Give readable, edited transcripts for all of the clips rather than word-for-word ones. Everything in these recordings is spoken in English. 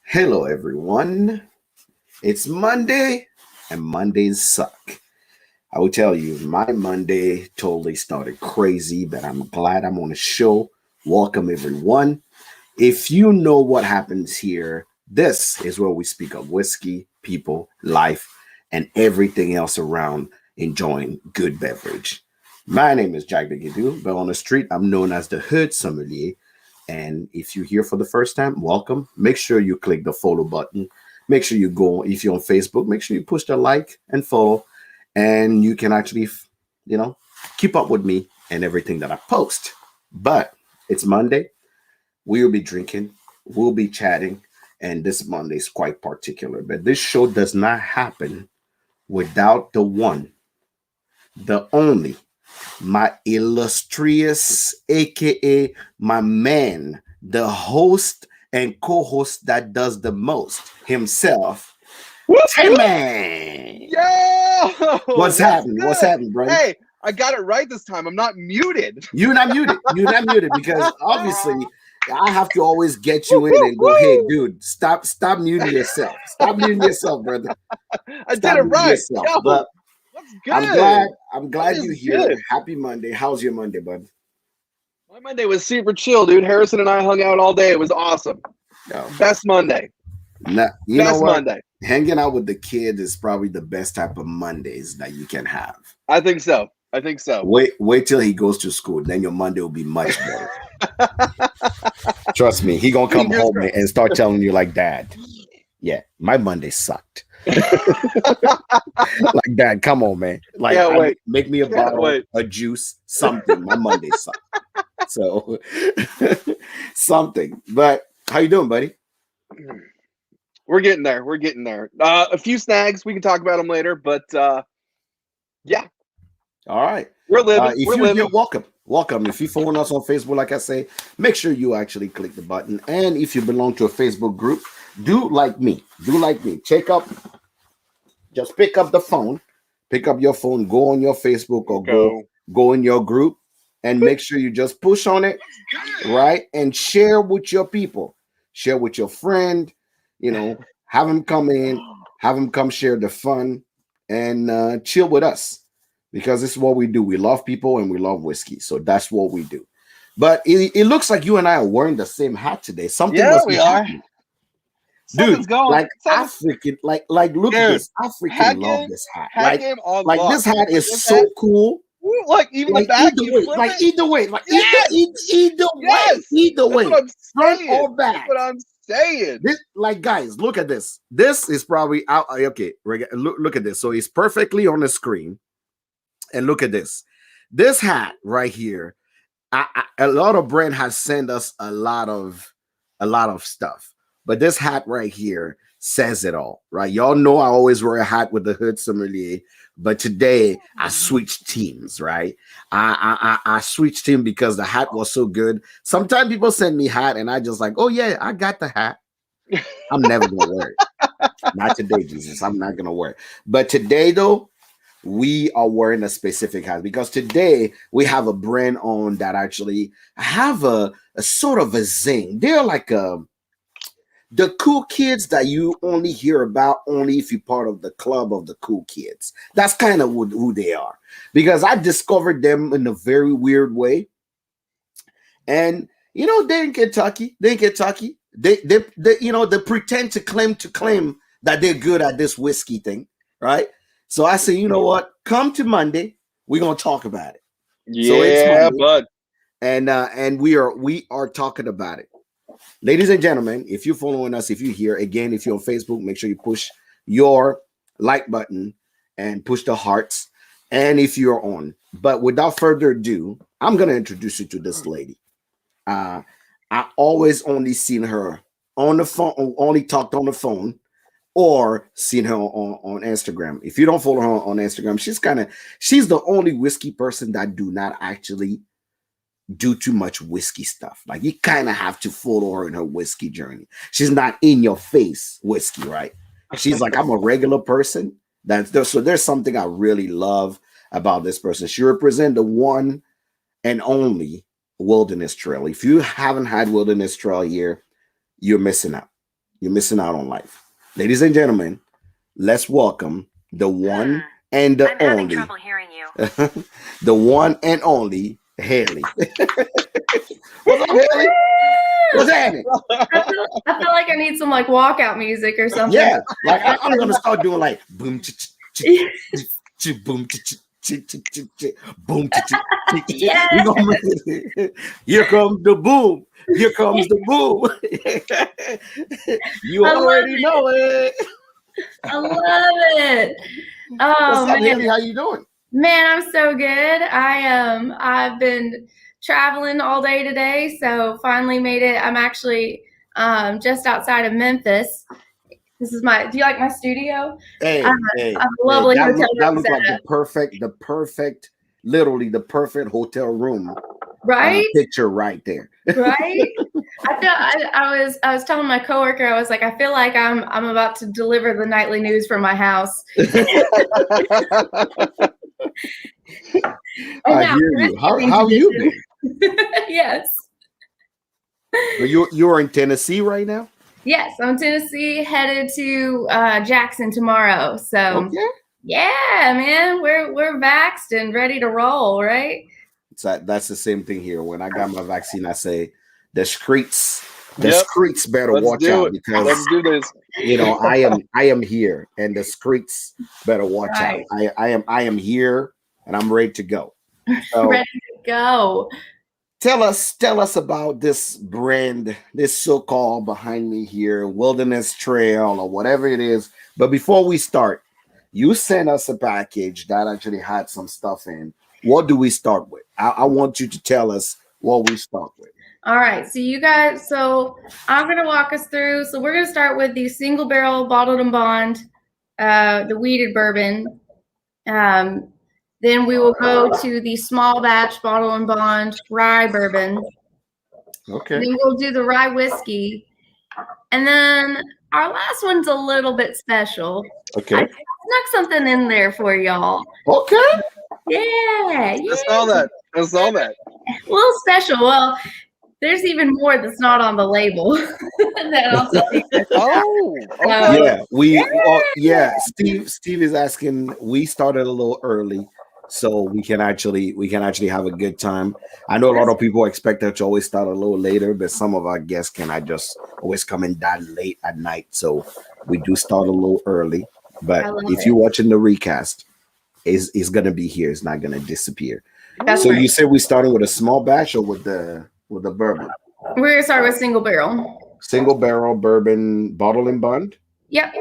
Hello, everyone. It's Monday, and Mondays suck. I will tell you, my Monday totally started crazy, but I'm glad I'm on the show. Welcome, everyone. If you know what happens here, this is where we speak of whiskey, people, life, and everything else around enjoying good beverage. My name is Jack Bigidu, but on the street, I'm known as the Hood Sommelier. And if you're here for the first time, welcome. Make sure you click the follow button. Make sure you go, if you're on Facebook, make sure you push the like and follow. And you can actually, keep up with me and everything that I post. But it's Monday. We'll be drinking, we'll be chatting. And this Monday is quite particular. But this show does not happen without the one, the only, my illustrious, aka my man, the host and co-host that does the most himself, Whoop, Timmy. Yo! What's happening? What's happening, brother? Hey, I got it right this time. I'm not muted. You're not muted. You're not muted because obviously I have to always get you in and go, hey, dude, stop muting yourself. Stop muting yourself, brother. I did it right. Yo, but what's good? I'm glad you're here. Good. Happy Monday. How's your Monday, bud? My Monday was super chill, dude. Harrison and I hung out all day. It was awesome. Best Monday. Now, you best know what? Monday. Hanging out with the kid is probably the best type of Mondays that you can have. I think so. Wait till he goes to school. Then your Monday will be much better. Trust me, he gonna come home and start telling you like, Dad, yeah, my Monday sucked. Like, Dad, come on, man. Like, make me a bottle, a juice, something. My Monday sucked. So something. But how you doing, buddy? We're getting there. A few snags. We can talk about them later, but yeah. All right. We're living. You're welcome. If you follow us on Facebook, like I say, make sure you actually click the button. And if you belong to a Facebook group, do like me. Just pick up the phone, pick up your phone, go on your Facebook or go in your group and make sure you just push on it, right? And share with your people, share with your friend, have them come in, have them come share the fun and chill with us because this is what we do. We love people and we love whiskey. So that's what we do. But it looks like you and I are wearing the same hat today. Something must be happening. Dude, like African, like look at this. I freaking love this hat. Like this hat is so cool. Like even the back, either way, front or back. That's what I'm saying. This, like, guys, look at this. This is probably out. Okay, look at this. So it's perfectly on the screen, and look at this. This hat right here. A lot of brand has sent us a lot of stuff. But this hat right here says it all, right? Y'all know I always wear a hat with the Hood Sommelier, but today I switched teams, right? I switched team because the hat was so good. Sometimes people send me hat and I just like, oh yeah, I got the hat. I'm never gonna wear it. Not today, Jesus. I'm not gonna wear it. But today though, we are wearing a specific hat because today we have a brand on that actually have a sort of a zing. They're like the cool kids that you only hear about only if you're part of the club of the cool kids. That's kind of who they are. Because I discovered them in a very weird way. And, they're in Kentucky. They pretend to claim that they're good at this whiskey thing, right? So I say, you know what? Come to Monday. We're going to talk about it. Yeah, so it's Monday, bud. And we are talking about it. Ladies and gentlemen, if you're following us, if you're here, again, if you're on Facebook, make sure you push your like button and push the hearts. And if you're on. But without further ado, I'm going to introduce you to this lady. I always only seen her on the phone, only talked on the phone or seen her on Instagram. If you don't follow her on Instagram, she's the only whiskey person that do not actually do too much whiskey stuff. Like you kind of have to follow her in her whiskey journey. She's not in your face whiskey, right? She's like, I'm a regular person. So there's something I really love about this person. She represents the one and only Wilderness Trail. If you haven't had Wilderness Trail here, you're missing out. you're missing out on life. Ladies and gentlemen, let's welcome the one and the I'm having only, trouble hearing you. the one and only Haley. What's up, Haley? What's happening? I feel like I need some like walkout music or something. Yeah, like I'm gonna start doing like boom, boom, boom. Yes. Here comes the boom. Here comes the boom. You already know it. I love it. Oh, What's up, man. Haley? How you doing? Man, I'm so good. I've been traveling all day today, so finally made it. I'm actually just outside of Memphis. This is do you like my studio? Hey, I have a lovely hotel that room looks like setup. literally the perfect hotel room. Right? Picture right there. Right? I was telling my coworker, I was like, I feel like I'm about to deliver the nightly news from my house. I hear you. How you been? Yes. You're in Tennessee right now? Yes, I'm in Tennessee, headed to Jackson tomorrow. So Okay. yeah, man, we're vaxxed and ready to roll, right? So that's the same thing here. When I got my vaccine, I say the streets better Let's watch do out it. because Let's do this. you know I am here and the streets better watch Right. out. I am here and I'm ready to go. So Ready to go. tell us about this brand, this so-called behind me here, Wilderness Trail or whatever it is. But before we start, you sent us a package that actually had some stuff in. What do we start with? I want you to tell us what we start with. All right, so I'm gonna walk us through. So we're gonna start with the single barrel bottled and bond, the wheated bourbon. Then we will go to the small batch bottle and bond rye bourbon. Okay. Then we'll do the rye whiskey. And then our last one's a little bit special. Okay. I snuck something in there for y'all. Okay. Yeah. I saw that. I saw that. A little special. Well, there's even more that's not on the label that I'll tell you. Oh, okay. Yeah, Steve is asking. We started a little early, so we can actually have a good time. I know a lot of people expect us to always start a little later, but some of our guests cannot just always come in that late at night. So we do start a little early. But if you're watching the recast, it's gonna be here. It's not gonna disappear. That's so right. you said we starting with a small batch or with the bourbon? We're gonna start with single barrel. Single barrel bourbon, bottle and bond. Yep.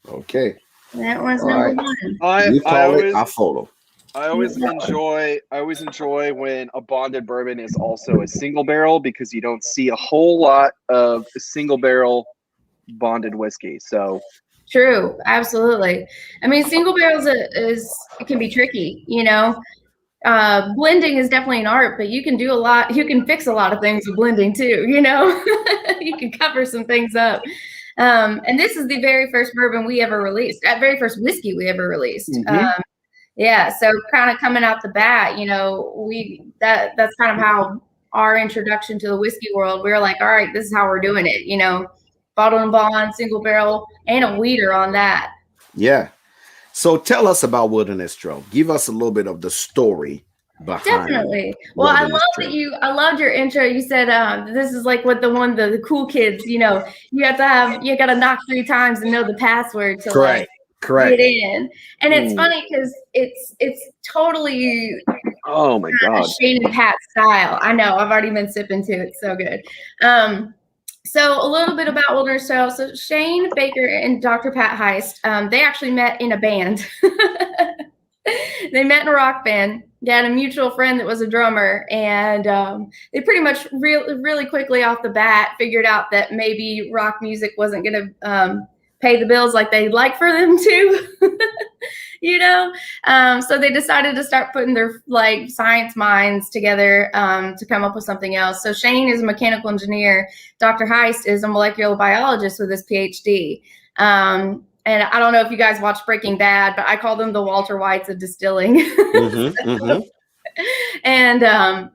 Okay. That one's number one. You call it, I follow. I always enjoy when a bonded bourbon is also a single barrel because you don't see a whole lot of single barrel bonded whiskey. So true, absolutely. I mean, single barrels it can be tricky, you know. Blending is definitely an art, but you can do a lot. You can fix a lot of things with blending too, you know. You can cover some things up. And this is the very first bourbon we ever released, very first whiskey we ever released. Mm-hmm. Yeah, so kind of coming out the bat, you know, that's kind of how our introduction to the whiskey world. We were like, all right, this is how we're doing it, you know, bottle and bond, single barrel, and a wheater on that. Yeah. So tell us about Wilderness Trail. Give us a little bit of the story behind. Definitely. Well, I loved your intro. You said this is like what the cool kids, you know, you gotta knock 3 times and know the password to Correct. get in. And it's funny because it's totally my God. Shane and Pat style. I know, I've already been sipping too. It's so good. So a little bit about Wilderness Trail. So Shane Baker and Dr. Pat Heist, they actually met in a band. They met in a rock band. They had a mutual friend that was a drummer, and they pretty much really quickly off the bat figured out that maybe rock music wasn't going to pay the bills like they'd like for them to, you know? So they decided to start putting their like science minds together to come up with something else. So Shane is a mechanical engineer. Dr. Heist is a molecular biologist with his PhD. And I don't know if you guys watch Breaking Bad, but I call them the Walter Whites of distilling. Mm-hmm, mm-hmm. And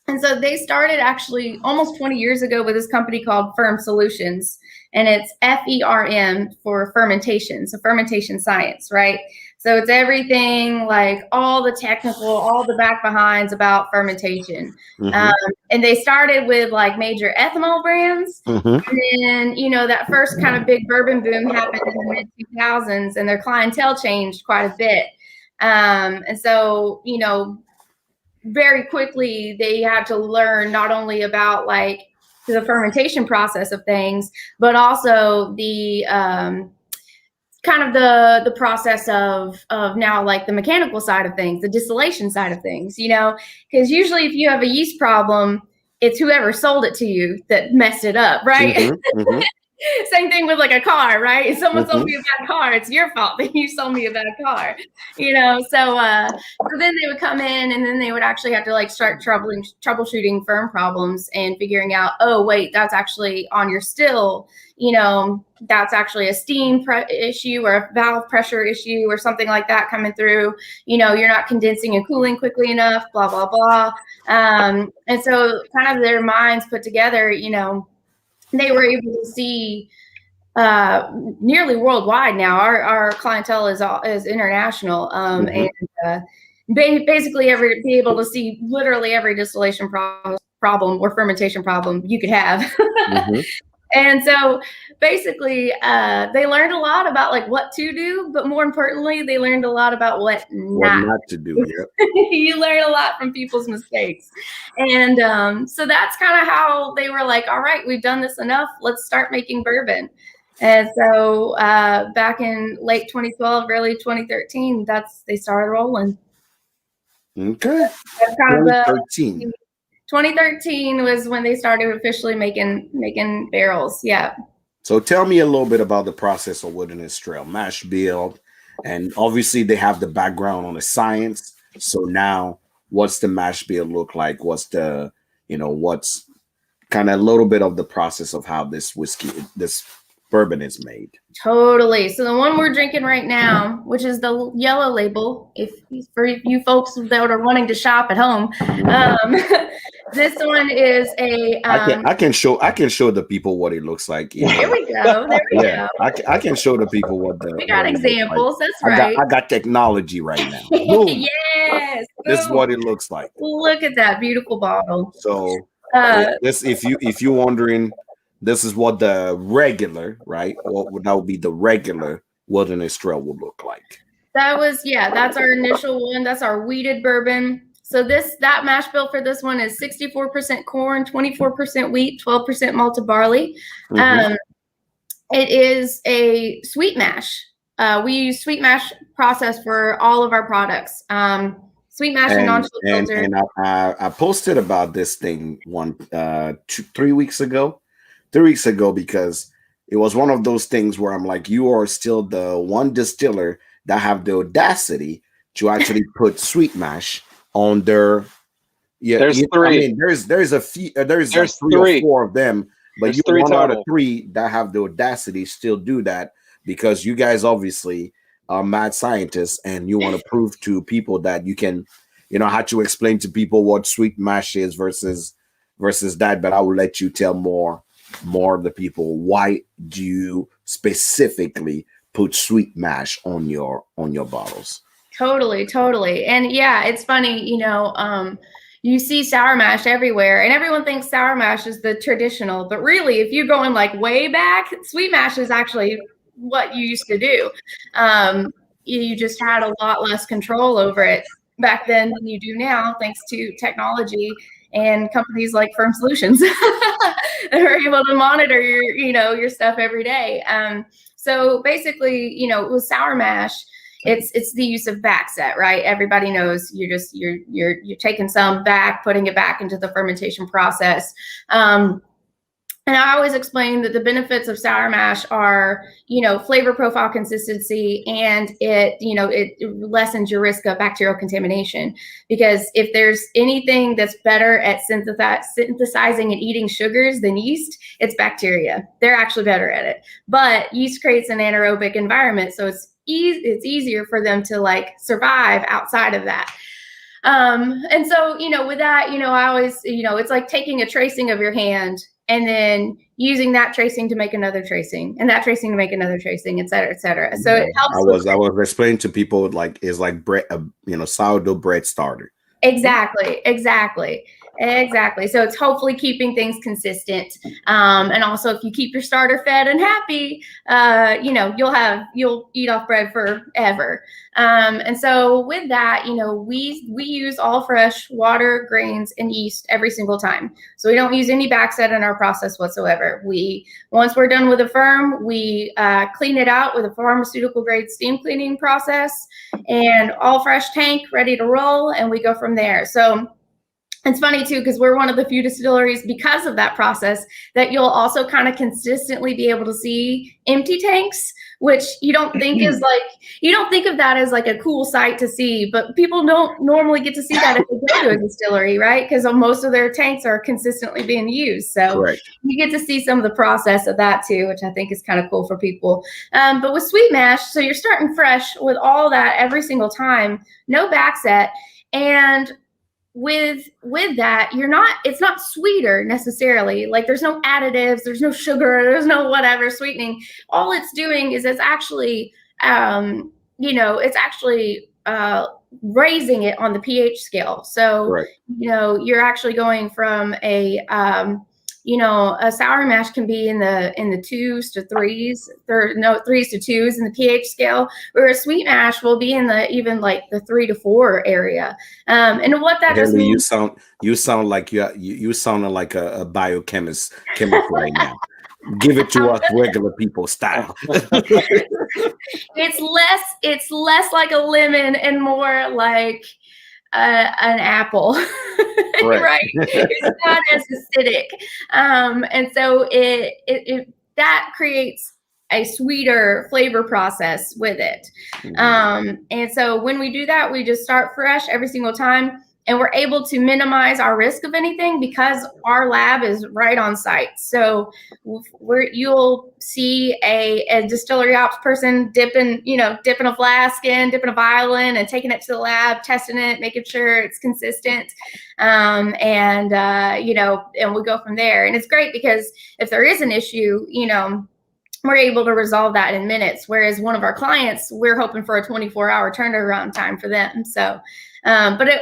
And so they started actually almost 20 years ago with this company called Ferm Solutions, and it's FERM for fermentation, so fermentation science, right? So it's everything like all the technical, all the back behinds about fermentation. Mm-hmm. And they started with like major ethanol brands. Mm-hmm. And then, you know, that first kind of big bourbon boom happened in the mid 2000s, and their clientele changed quite a bit. And so, you know, very quickly they had to learn not only about like the fermentation process of things, but also the kind of the process of now like the mechanical side of things, the distillation side of things, you know, because usually if you have a yeast problem, it's whoever sold it to you that messed it up, right? Mm-hmm. Mm-hmm. Same thing with like a car, right? If someone sold Mm-hmm. me a bad car, it's your fault that you sold me a bad car, you know? So then they would come in, and then they would actually have to like start troubleshooting firm problems and figuring out, oh, wait, that's actually on your still, you know, that's actually a steam issue or a valve pressure issue or something like that coming through. You know, you're not condensing and cooling quickly enough, blah, blah, blah. And so kind of their minds put together, you know, they were able to see nearly worldwide now. Our clientele is international, Mm-hmm. and basically be able to see literally every distillation problem or fermentation problem you could have. Mm-hmm. And so basically they learned a lot about like what to do, but more importantly, they learned a lot about what not to do. Yep. You learn a lot from people's mistakes. And so that's kind of how they were like, all right, we've done this enough. Let's start making bourbon. And so back in late 2012, early 2013, they started rolling. Okay. That's kind of the 2013. 2013 was when they started officially making barrels. Yeah. So tell me a little bit about the process of Wilderness Trail mash bill, and obviously they have the background on the science. So now, what's the mash bill look like? What's the, you know, what's kind of a little bit of the process of how this bourbon is made? Totally. So the one we're drinking right now, which is the yellow label, if for you folks that are wanting to shop at home, this one is a. I can show the people what it looks like. You know? There we go. There we go. I can show the people what the. We got examples. Like. That's right. I got technology right now. Yes. This is what it looks like. Look at that beautiful bottle. So this, if you're wondering, this is what the regular, right? What that would be the regular Wilderness Trail would look like. That's our initial one. That's our wheated bourbon. So that mash bill for this one is 64% corn, 24% wheat, 12% malted barley. Mm-hmm. It is a sweet mash. We use sweet mash process for all of our products. Sweet mash and non-chill filter. And I posted about this thing 3 weeks ago. 3 weeks ago, because it was one of those things where I'm like, you are still the one distiller that have the audacity to actually put sweet mash on their. Yeah, there's three. I mean, there's a few. There's like three or four of them, but you're one out of three that have the audacity to still do that, because you guys obviously are mad scientists and you want to prove to people that you can, you know, how to explain to people what sweet mash is versus that. But I will let you tell more of the people, why do you specifically put sweet mash on your bottles? Totally. And yeah, it's funny, you know, you see sour mash everywhere and everyone thinks sour mash is the traditional, but really if you're going like way back, sweet mash is actually what you used to do. You just had a lot less control over it back then than you do now, thanks to technology and companies like Ferm Solutions that are able to monitor your stuff every day. So basically, you know, with sour mash, it's the use of back set, right? Everybody knows you're taking some back, putting it back into the fermentation process. And I always explain that the benefits of sour mash are, you know, flavor profile consistency, and it lessens your risk of bacterial contamination. Because if there's anything that's better at synthesizing and eating sugars than yeast, it's bacteria. They're actually better at it. But yeast creates an anaerobic environment, so it's easier for them to like survive outside of that. And so, with that, I always, it's like taking a tracing of your hand and then using that tracing to make another tracing and that tracing to make another tracing, et cetera, et cetera. So it helps. I was explaining to people it's like bread, sourdough bread starter. Exactly. So it's hopefully keeping things consistent. And also if you keep your starter fed and happy, you'll eat off bread forever. And so with that, we use all fresh water, grains, and yeast every single time. So we don't use any backset in our process whatsoever. Once we're done with a firm, we clean it out with a pharmaceutical grade steam cleaning process and all fresh tank ready to roll. And we go from there. So it's funny too, because we're one of the few distilleries because of that process that you'll also kind of consistently be able to see empty tanks, which you don't think of that as like a cool sight to see, but people don't normally get to see that if they go to a distillery, right? Because most of their tanks are consistently being used. So Correct. You get to see some of the process of that too, which I think is kind of cool for people. But with sweet mash, so you're starting fresh with all that every single time, no backset. And with that, it's not sweeter necessarily. Like there's no additives, there's no sugar, there's no whatever sweetening. All it's doing is it's actually raising it on the pH scale. So right. You're actually going from a sour mash can be in the 2s to 3s, 3s to 2s in the pH scale, where a sweet mash will be in the 3 to 4 area. And what that just means, you sound like you sounding like a biochemist right now. Give it to us regular people style. It's less like a lemon and more like an apple. Right? It's not as acidic, and so it that creates a sweeter flavor process with it. And so when we do that, we just start fresh every single time, and we're able to minimize our risk of anything because our lab is right on site. So you'll see a distillery ops person dipping a flask in, dipping a vial in, and taking it to the lab, testing it, making sure it's consistent. And we go from there. And it's great because if there is an issue, we're able to resolve that in minutes. Whereas one of our clients, we're hoping for a 24-hour turnaround time for them. So,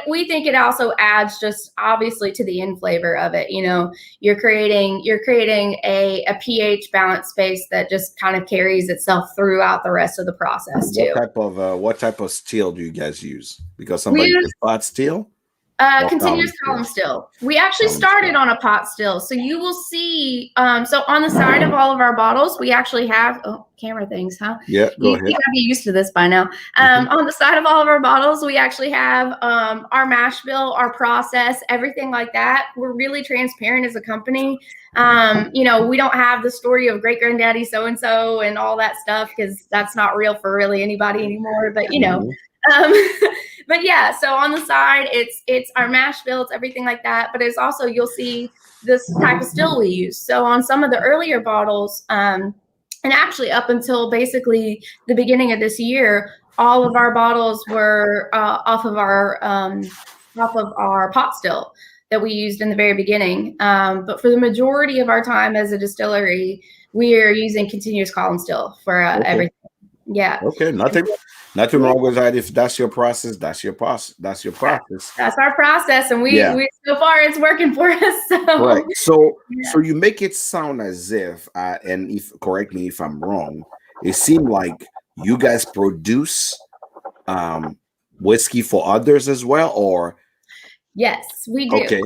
we think it also adds just obviously to the end flavor of it. You're creating a pH balance space that just kind of carries itself throughout the rest of the process too. What type of still do you guys use? Because somebody uses pot still. Continuous column still. We actually started on a pot still. So you will see, so on the side of all of our bottles, we actually have, camera things, huh? Yeah, go ahead. You gotta be used to this by now. On the side of all of our bottles, we actually have our mash bill, our process, everything like that. We're really transparent as a company. We don't have the story of great granddaddy so-and-so and all that stuff because that's not real for really anybody anymore. But but yeah, so on the side, it's our mash bill, it's everything like that. But it's also, you'll see this type of still we use. So on some of the earlier bottles, and actually up until basically the beginning of this year, all of our bottles were off of our pot still that we used in the very beginning. But for the majority of our time as a distillery, we are using continuous column still for everything. Yeah. Okay. Nothing wrong with that. If that's your process, that's your process. That's your process. That's our process, and we so far it's working for us. So. Right. So you make it sound as if, and if correct me if I'm wrong, it seemed like you guys produce whiskey for others as well, or? Yes, we do. Okay.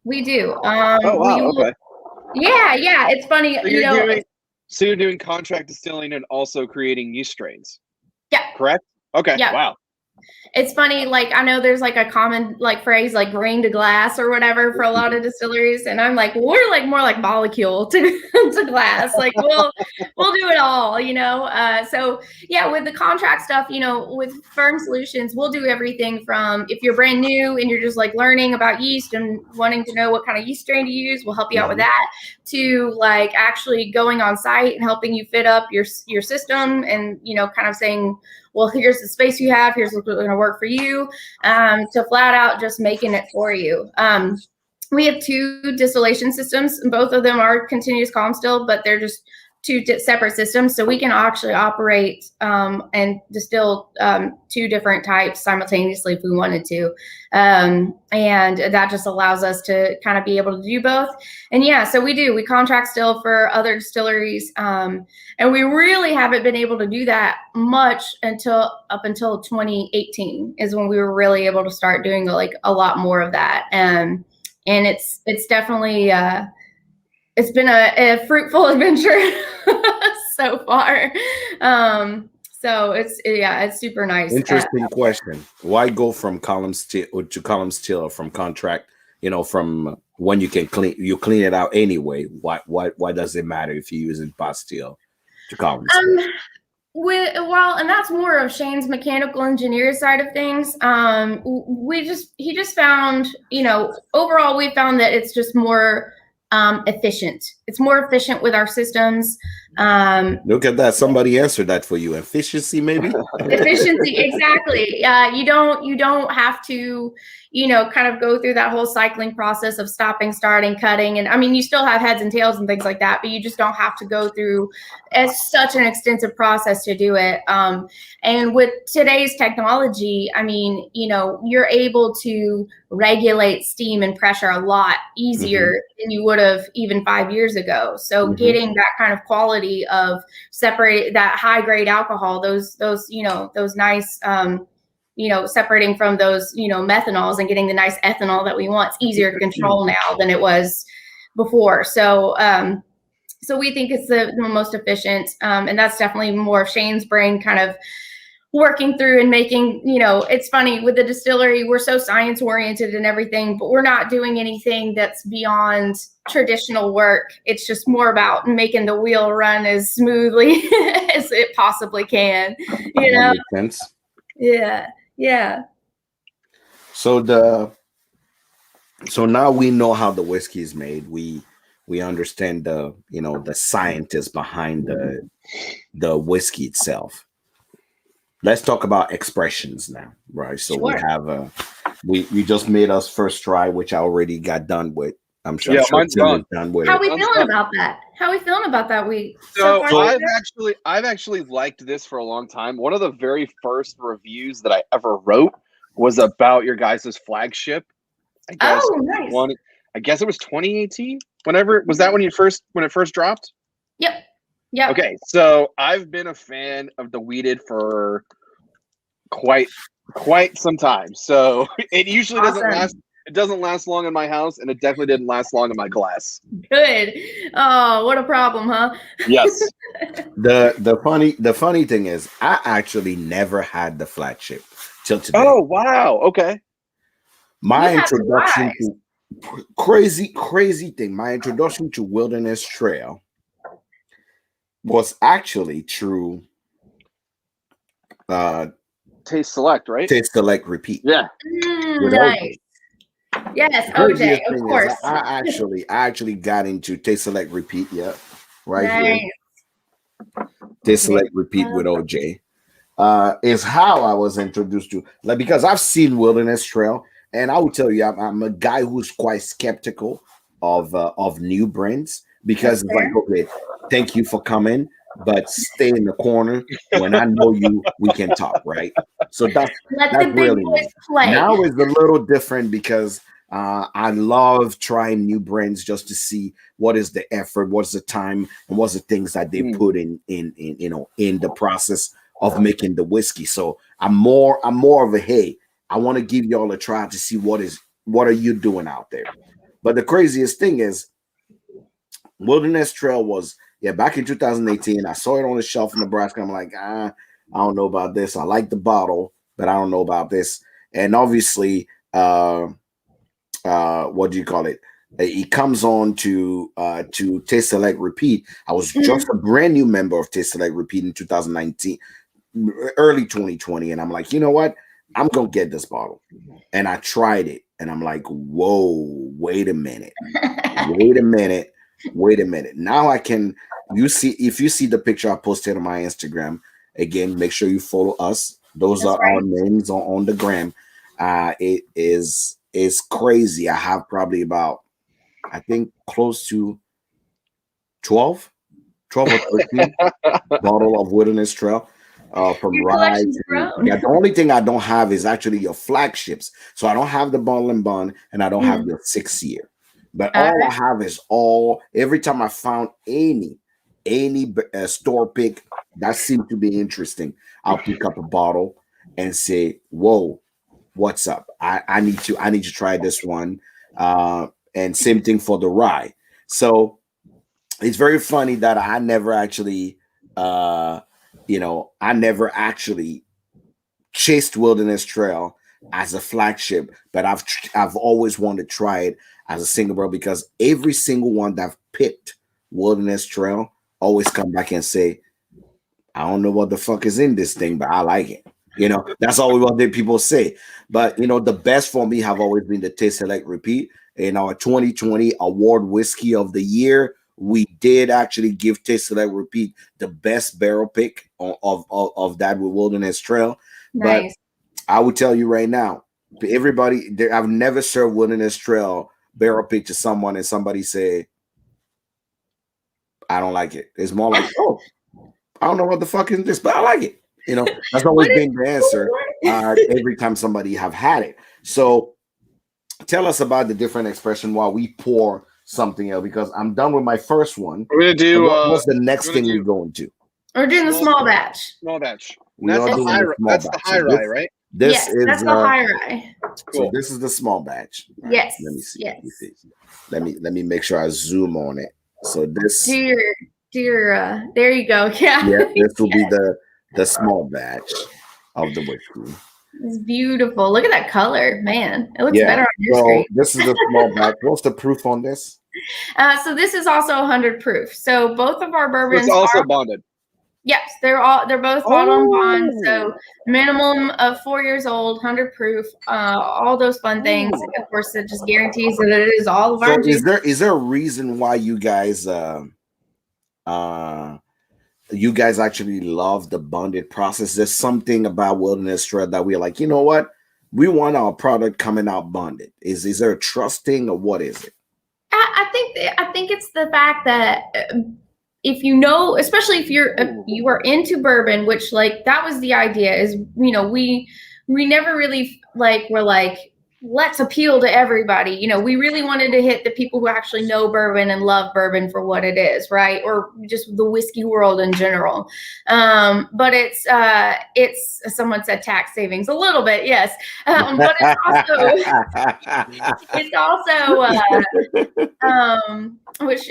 We do. Okay. Yeah. It's funny. So you're doing contract distilling and also creating yeast strains. Yeah. Correct? Okay. Yeah. Wow. It's funny, like I know there's like a common phrase like grain to glass or whatever for a lot of distilleries, and I'm like, well, we're like more like molecule to glass. Like we'll do it all, So yeah, with the contract stuff, with Firm Solutions, we'll do everything from if you're brand new and you're just like learning about yeast and wanting to know what kind of yeast strain to use, we'll help you out with that, to like actually going on site and helping you fit up your system and kind of saying well, here's the space you have, here's what's going to work for you, to flat out just making it for you. We have 2 distillation systems, and both of them are continuous column still, but they're just 2 separate systems. So we can actually operate and distill 2 different types simultaneously if we wanted to. And that just allows us to kind of be able to do both. And yeah, so we contract still for other distilleries. And we really haven't been able to do that much up until 2018 is when we were really able to start doing like a lot more of that. And it's definitely, it's been a fruitful adventure so far. So it's super nice. Interesting question. Why go from column still from contract? From when you clean it out anyway. Why does it matter if you're using pot still to column still? And that's more of Shane's mechanical engineer side of things. He just found, overall we found that it's just more efficient. It's more efficient with our systems. Look at that. Somebody answered that for you. Efficiency, maybe? Efficiency, exactly. You don't have to, kind of go through that whole cycling process of stopping, starting, cutting. And I mean, you still have heads and tails and things like that, but you just don't have to go through such an extensive process to do it. And with today's technology, I mean, you're able to regulate steam and pressure a lot easier than you would have even 5 years ago. So getting that kind of quality of separate that high grade alcohol, those nice, separating from those, methanols and getting the nice ethanol that we want, it's easier to control now than it was before. So, so we think it's the most efficient. And that's definitely more of Shane's brain kind of working through and making, it's funny with the distillery, we're so science oriented and everything, but we're not doing anything that's beyond traditional work. It's just more about making the wheel run as smoothly as it possibly can, That makes sense. Yeah. So now we know how the whiskey is made. We understand the scientists behind the whiskey itself. Let's talk about expressions now, right? So Sure. we have we just made us first try, which I already got done with. I'm sure. Mine's done. With How it. we feeling about that? So I've actually liked this for a long time. One of the very first reviews that I ever wrote was about your guys' flagship. I guess nice. I guess it was 2018. Whenever was that when it first dropped? Yep. Okay, so I've been a fan of the wheated for quite some time. So it usually doesn't last. It doesn't last long in my house, and it definitely didn't last long in my glass. Good. Oh, what a problem, huh? Yes. The funny thing is, I actually never had the flagship till today. Oh wow. Okay. My introduction to crazy thing. My introduction to Wilderness Trail was actually through Taste Select, right? Taste Select Repeat. Yeah. Nice. OJ. Yes, OJ, of course. I actually got into Taste Select Repeat. Yeah, right here. Taste Select Repeat with OJ is how I was introduced to, because I've seen Wilderness Trail, and I will tell you, I'm a guy who's quite skeptical of new brands, because it's like, okay, thank you for coming, but stay in the corner. When I know you, we can talk, right? So that's really nice. Now it's a little different, because I love trying new brands just to see what is the effort, what's the time, and what's the things that they put in the process of making the whiskey. So I'm more of a, hey, I want to give y'all a try to see what are you doing out there. But the craziest thing is, Wilderness Trail was back in 2018. I saw it on the shelf in Nebraska. I'm like, I don't know about this. I like the bottle, but I don't know about this. And obviously, what do you call it? It comes on to Taste Select Repeat. I was just a brand new member of Taste Select Repeat in 2019, early 2020, and I'm like, you know what? I'm gonna get this bottle. And I tried it, and I'm like, whoa, wait a minute. Now if you see the picture I posted on my Instagram, Again, make sure you follow us. Those That's are our names on the gram. It is crazy. I have probably about, I think, close to 12 or 13 bottle of Wilderness Trail. From Your rye collection's to, grown. yeah, the only thing I don't have is actually your flagships. So I don't have the bottle and bond, and I don't have your 6 year. But all I have is every time I found any store pick that seemed to be interesting, I'll pick up a bottle and say, "Whoa, what's up? I need to try this one." And same thing for the rye. So it's very funny that I never actually, I never actually chased Wilderness Trail as a flagship, but I've always wanted to try it as a single barrel, because every single one that I've picked Wilderness Trail always come back and say, I don't know what the fuck is in this thing, but I like it. That's always what people say. But the best for me have always been the Taste Select Repeat. In our 2020 award whiskey of the year, we did actually give Taste Select Repeat the best barrel pick of that with Wilderness Trail. Nice. But I would tell you right now, everybody, I've never served Wilderness Trail barrel pick to someone and somebody say, I don't like it. It's more like, oh, I don't know what the fuck is this, but I like it. That's always been the answer every time somebody have had it. So tell us about the different expression while we pour something else, because I'm done with my first one. We're gonna do. What's the next thing we're going to? We're doing the small batch. Small batch. That's the high rye, right? Yes, that's the high rye. Cool. So this is the small batch. Right, yes. Let me see. Yes. Let me make sure I zoom on it. So this. Dear, there you go. Yeah. Yeah, this will be the small batch of the whiskey. It's beautiful. Look at that color, man. It looks better on your screen. This is the small batch. What's the proof on this? So this is also 100 proof. So both of our bourbons it's also bonded. Yes, they're both bottled on bond. So minimum of 4 years old, 100 proof, all those fun things. Of course, it just guarantees that it is all of our juice. Is there a reason why you guys actually love the bonded process? There's something about Wilderness Trail that we're like, you know what? We want our product coming out bonded. Is there a trust thing, or what is it? I think it's the fact that if especially if you are into bourbon, which like that was the idea, is we never really were like, let's appeal to everybody. We really wanted to hit the people who actually know bourbon and love bourbon for what it is, right? Or just the whiskey world in general. But it's someone said tax savings a little bit, yes. But it's also which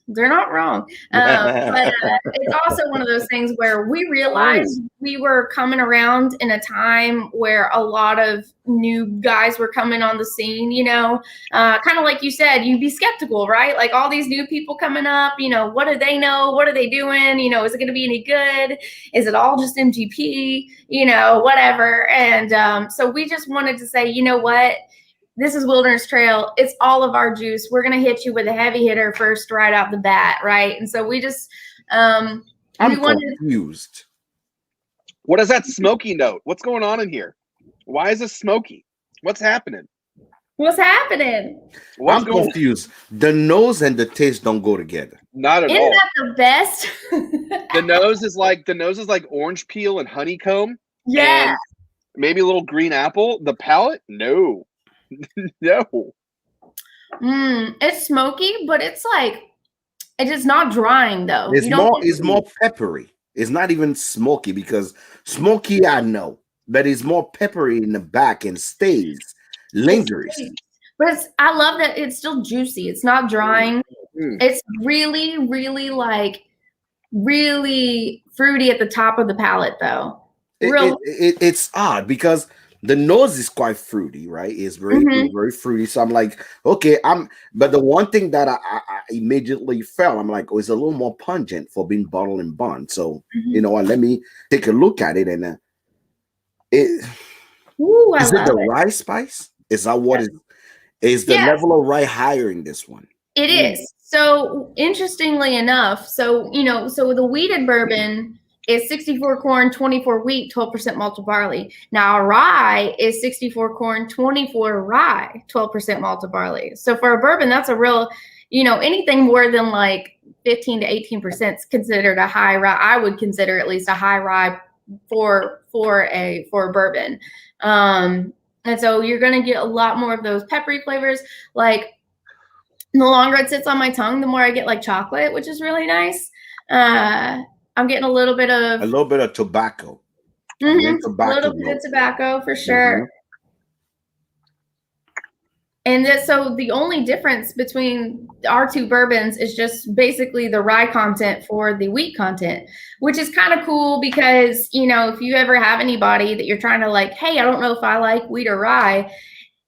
they're not wrong. But it's also one of those things where we realized we were coming around in a time where a lot of new guys were coming on the scene, kind of like you said, you'd be skeptical, right? Like all these new people coming up, what do they know? What are they doing? Is it going to be any good? Is it all just MGP? Whatever. And so we just wanted to say, you know what? This is Wilderness Trail. It's all of our juice. We're going to hit you with a heavy hitter first right out the bat, right? And so we just I'm confused. What is that smoky note? What's going on in here? Why is this smoky? What's happening? I'm confused. The nose and the taste don't go together. Not at all. Isn't that the best? The nose is like orange peel and honeycomb. Yeah. And maybe a little green apple. The palate? No. No. It's smoky, but it's like it is not drying though. It's more peppery. It's not even smoky, because smoky I know, but it's more peppery in the back and lingers. But I love that it's still juicy. It's not drying. It's really, really really fruity at the top of the palate though. It's odd because the nose is quite fruity, right? It's very fruity. So I'm like, okay, but the one thing that I immediately felt, I'm like, it's a little more pungent for being bottled and bond. So, let me take a look at it. And is it the rye spice? Is that what is the level of rye higher in this one? It is. So interestingly enough, so the wheated bourbon, is 64 corn, 24 wheat, 12% malted barley. Now a rye is 64 corn, 24 rye, 12% malted barley. So for a bourbon, that's a real, anything more than like 15 to 18% is considered a high rye. I would consider at least a high rye for a bourbon. And so you're going to get a lot more of those peppery flavors. Like the longer it sits on my tongue, the more I get like chocolate, which is really nice. I'm getting a little bit of tobacco. Mm-hmm. A little bit of tobacco for sure. Mm-hmm. And so the only difference between our two bourbons is just basically the rye content for the wheat content, which is kind of cool because, if you ever have anybody that you're trying to like, hey, I don't know if I like wheat or rye,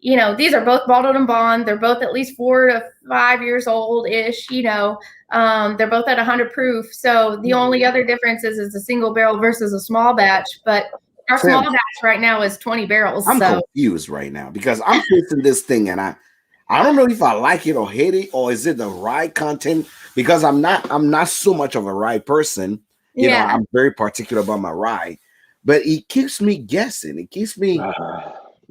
these are both bottled and bond. They're both at least 4 to 5 years old-ish, they're both at 100 proof. So the only other difference is a single barrel versus a small batch, but our small batch right now is 20 barrels. I'm confused right now because I'm tasting this thing and I don't know if I like it or hate it, or is it the rye content? Because I'm not so much of a rye person. I'm very particular about my rye, but it keeps me guessing. It keeps me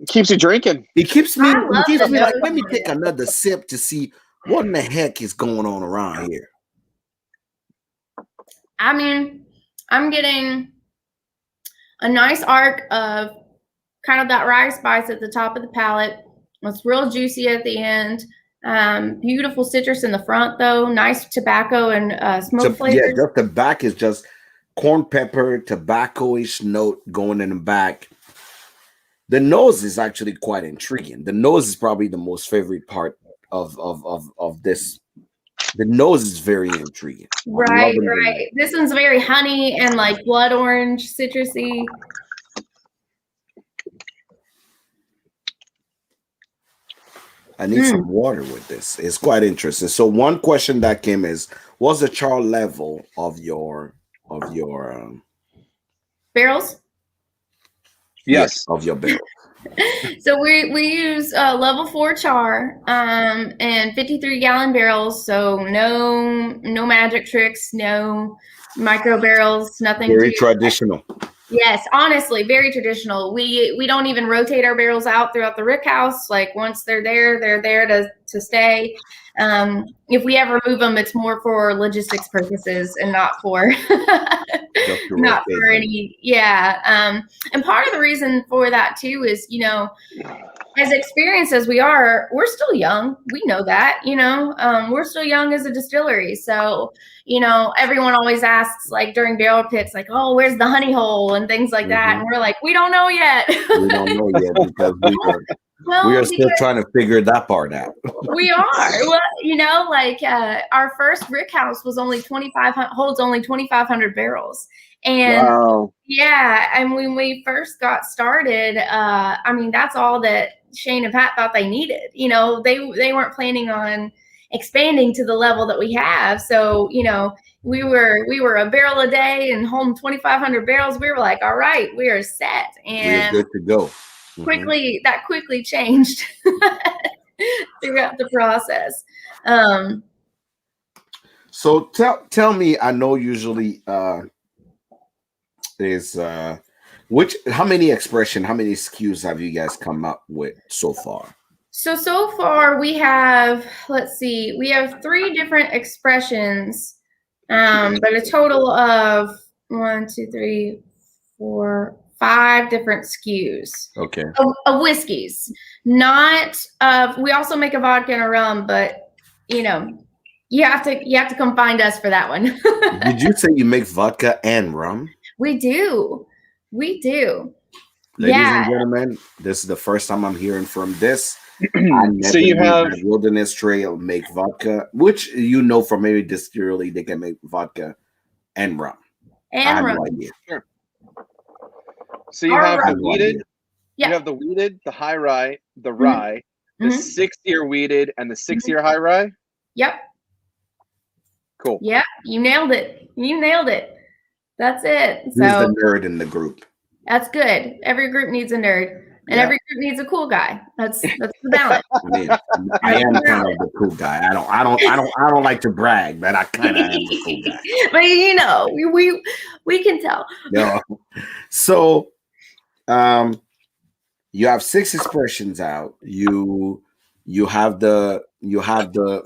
keeps you drinking. It keeps me like, let me take another sip to see what in the heck is going on around here. I mean, I'm getting a nice arc of kind of that rye spice at the top of the palate. It's real juicy at the end. Beautiful citrus in the front, though. Nice tobacco and smoke flavor. Yeah, just the back is just corn pepper, tobacco-ish note going in the back. The nose is actually quite intriguing. The nose is probably the most favorite part of this. The nose is very intriguing. Right. This one's very honey and like blood orange, citrusy. I need some water with this. It's quite interesting. So one question that came is, what's the char level of your barrels? Yes, of your barrel. So we use level 4 char and 53-gallon barrels. So no magic tricks, no micro barrels, nothing. Very traditional. Yes, honestly, very traditional. We don't even rotate our barrels out throughout the rick house. Like once they're there to stay. If we ever move them, it's more for logistics purposes and not for any. Yeah. And part of the reason for that too is, as experienced as we are, we're still young. We know that, we're still young as a distillery. So, everyone always asks like during barrel picks, like, oh, where's the honey hole and things like that. And we're like, we don't know yet. We don't know yet because we are still trying to figure that part out. We are. Well, our first rick house was only 2,500 barrels. And wow. Yeah, and when we first got started, that's all that Shane and Pat thought they needed. They weren't planning on expanding to the level that we have. So, we were a barrel a day and holding 2,500 barrels. We were like, all right, we are set. And we're good to go. That quickly changed throughout the process. So tell me, I know usually there's how many SKUs have you guys come up with so far? So far we have, we have 3 different expressions, but a total of 1, 2, 3, 4, 5 different SKUs. Okay. Of whiskeys. We also make a vodka and a rum, but you have to come find us for that one. Did you say you make vodka and rum? We do. Ladies and gentlemen, this is the first time I'm hearing from this. So you have Wilderness Trail make vodka, which from maybe distillery they can make vodka and rum. And rum. No idea. Sure. So you have the wheated, you have the wheated, the high rye, the rye, the 6-year wheated, and the 6-year high rye. Yep. Cool. Yeah, you nailed it. That's it. Who's the nerd in the group? That's good. Every group needs a nerd. And every group needs a cool guy. That's the balance. I am kind of the cool guy. I don't like to brag, but I kind of am the cool guy. But We can tell. No. So, you have 6 expressions out. You have the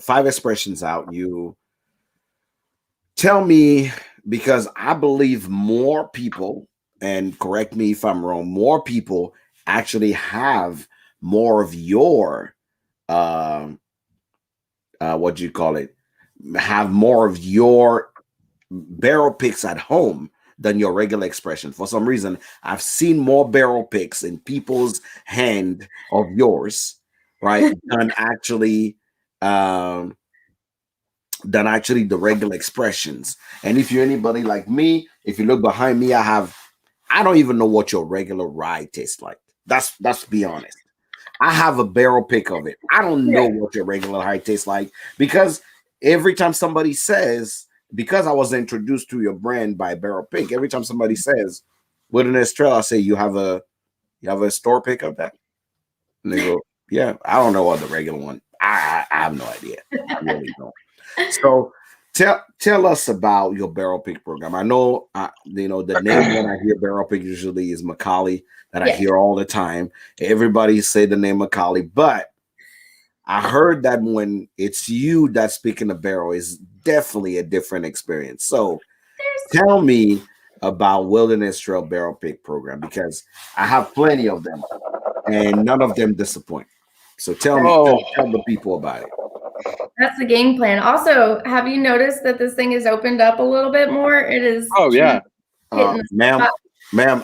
5 expressions out. You tell me, because I believe more people, and correct me if I'm wrong, more people actually have more of your what do you call it? Have more of your barrel picks at home than your regular expression. For some reason, I've seen more barrel picks in people's hand of yours, right, than actually the regular expressions. And if you're anybody like me, if you look behind me, I don't even know what your regular rye tastes like. That's to be honest. I have a barrel pick of it. I don't know what your regular rye tastes like, because every time somebody says, because I was introduced to your brand by Barrel Pick, every time somebody says Wilderness Trail, I say, you have a store pick of that? And they go, yeah, I don't know what the regular one. I have no idea. I really don't. So tell us about your Barrel Pick program. I know the name when I hear Barrel Pick usually is Macaulay, that I hear all the time. Everybody say the name Macaulay, but I heard that when it's you that's speaking the barrel is definitely a different experience. So tell me about Wilderness Trail Barrel Pick program, because I have plenty of them and none of them disappoint. So tell the people about it. That's the game plan. Also, have you noticed that this thing is opened up a little bit more? It is. Oh yeah, ma'am. Mine's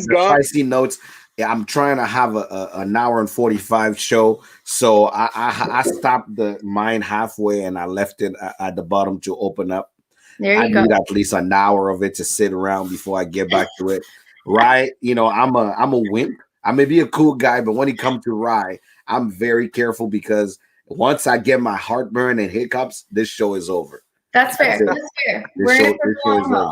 gone. Spicy notes. Yeah, I'm trying to have an hour and 45 show, so I stopped mine halfway and I left it at the bottom to open up. There you go. I need at least an hour of it to sit around before I get back to it. Right? I'm a wimp. I may be a cool guy, but when it comes to rye, I'm very careful, because once I get my heartburn and hiccups, this show is over. That's fair. That's fair. This show is over.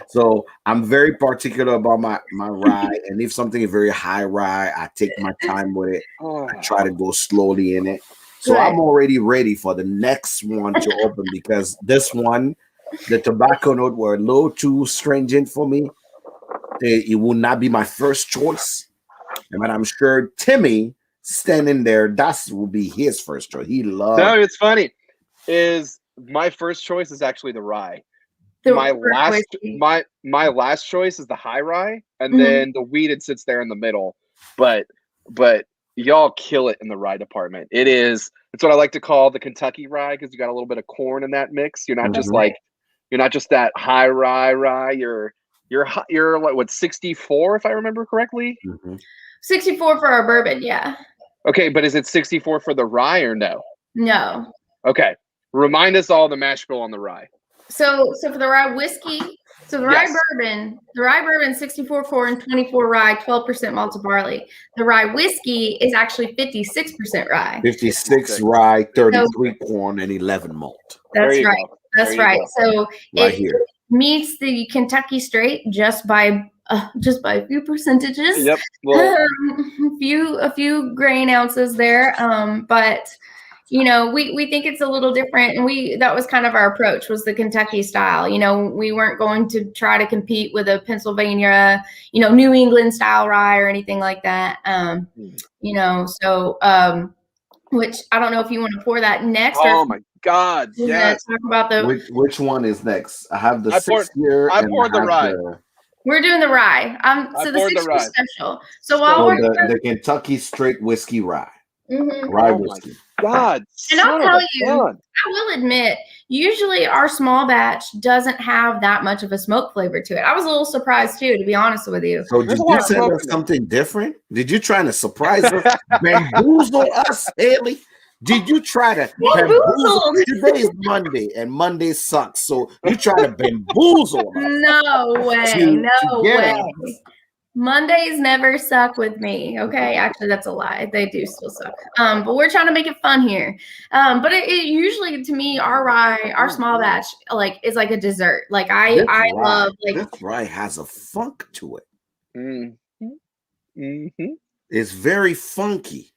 So I'm very particular about my rye, and if something is very high rye, I take my time with it. I try to go slowly in it. So I'm already ready for the next one to open, because this one, the tobacco note were a little too stringent for me. It will not be my first choice, but I'm sure Timmy standing there, that will be his first choice. He loves. No, it's funny. Is my first choice is actually the rye. My last choice is the high rye, and then the wheated sits there in the middle. But y'all kill it in the rye department. It's what I like to call the Kentucky rye, because you got a little bit of corn in that mix. You're not just that high rye. You're like, what, 64 if I remember correctly? 64 for our bourbon, yeah. Okay, but is it 64 for the rye or no? No. Okay, remind us all the mash bill on the rye. So for the rye whiskey, the rye bourbon, 64 corn and 24 rye, 12% malted barley. The rye whiskey is actually 56% rye. 56 rye, 33 corn, and 11 malt. That's right. That's right. So it meets the Kentucky Straight just by a few percentages. Yep. A few grain ounces there. But we think it's a little different, and that was kind of our approach, was the Kentucky style. We weren't going to try to compete with a Pennsylvania, New England style rye or anything like that. Which I don't know if you want to pour that next. Oh my God! Yes. Talk about which one is next? I have the 6 year. I poured the rye. We're doing the rye. So the 6 year special. So while we're the Kentucky Straight Whiskey Rye. Rye whiskey. God, and I'll tell you, I will admit, usually our small batch doesn't have that much of a smoke flavor to it. I was a little surprised too, to be honest with you. So did you send us something different? Did you try to surprise us, bamboozle us, Haley? Did you try to bamboozle? Today is Monday, and Monday sucks. So you try to bamboozle us. No way. No way. Mondays never suck with me. Okay, actually, that's a lie. They do still suck. But we're trying to make it fun here. But it usually, to me, our small batch, is like a dessert. Like I love this rye has a funk to it. Mm-hmm. It's very funky.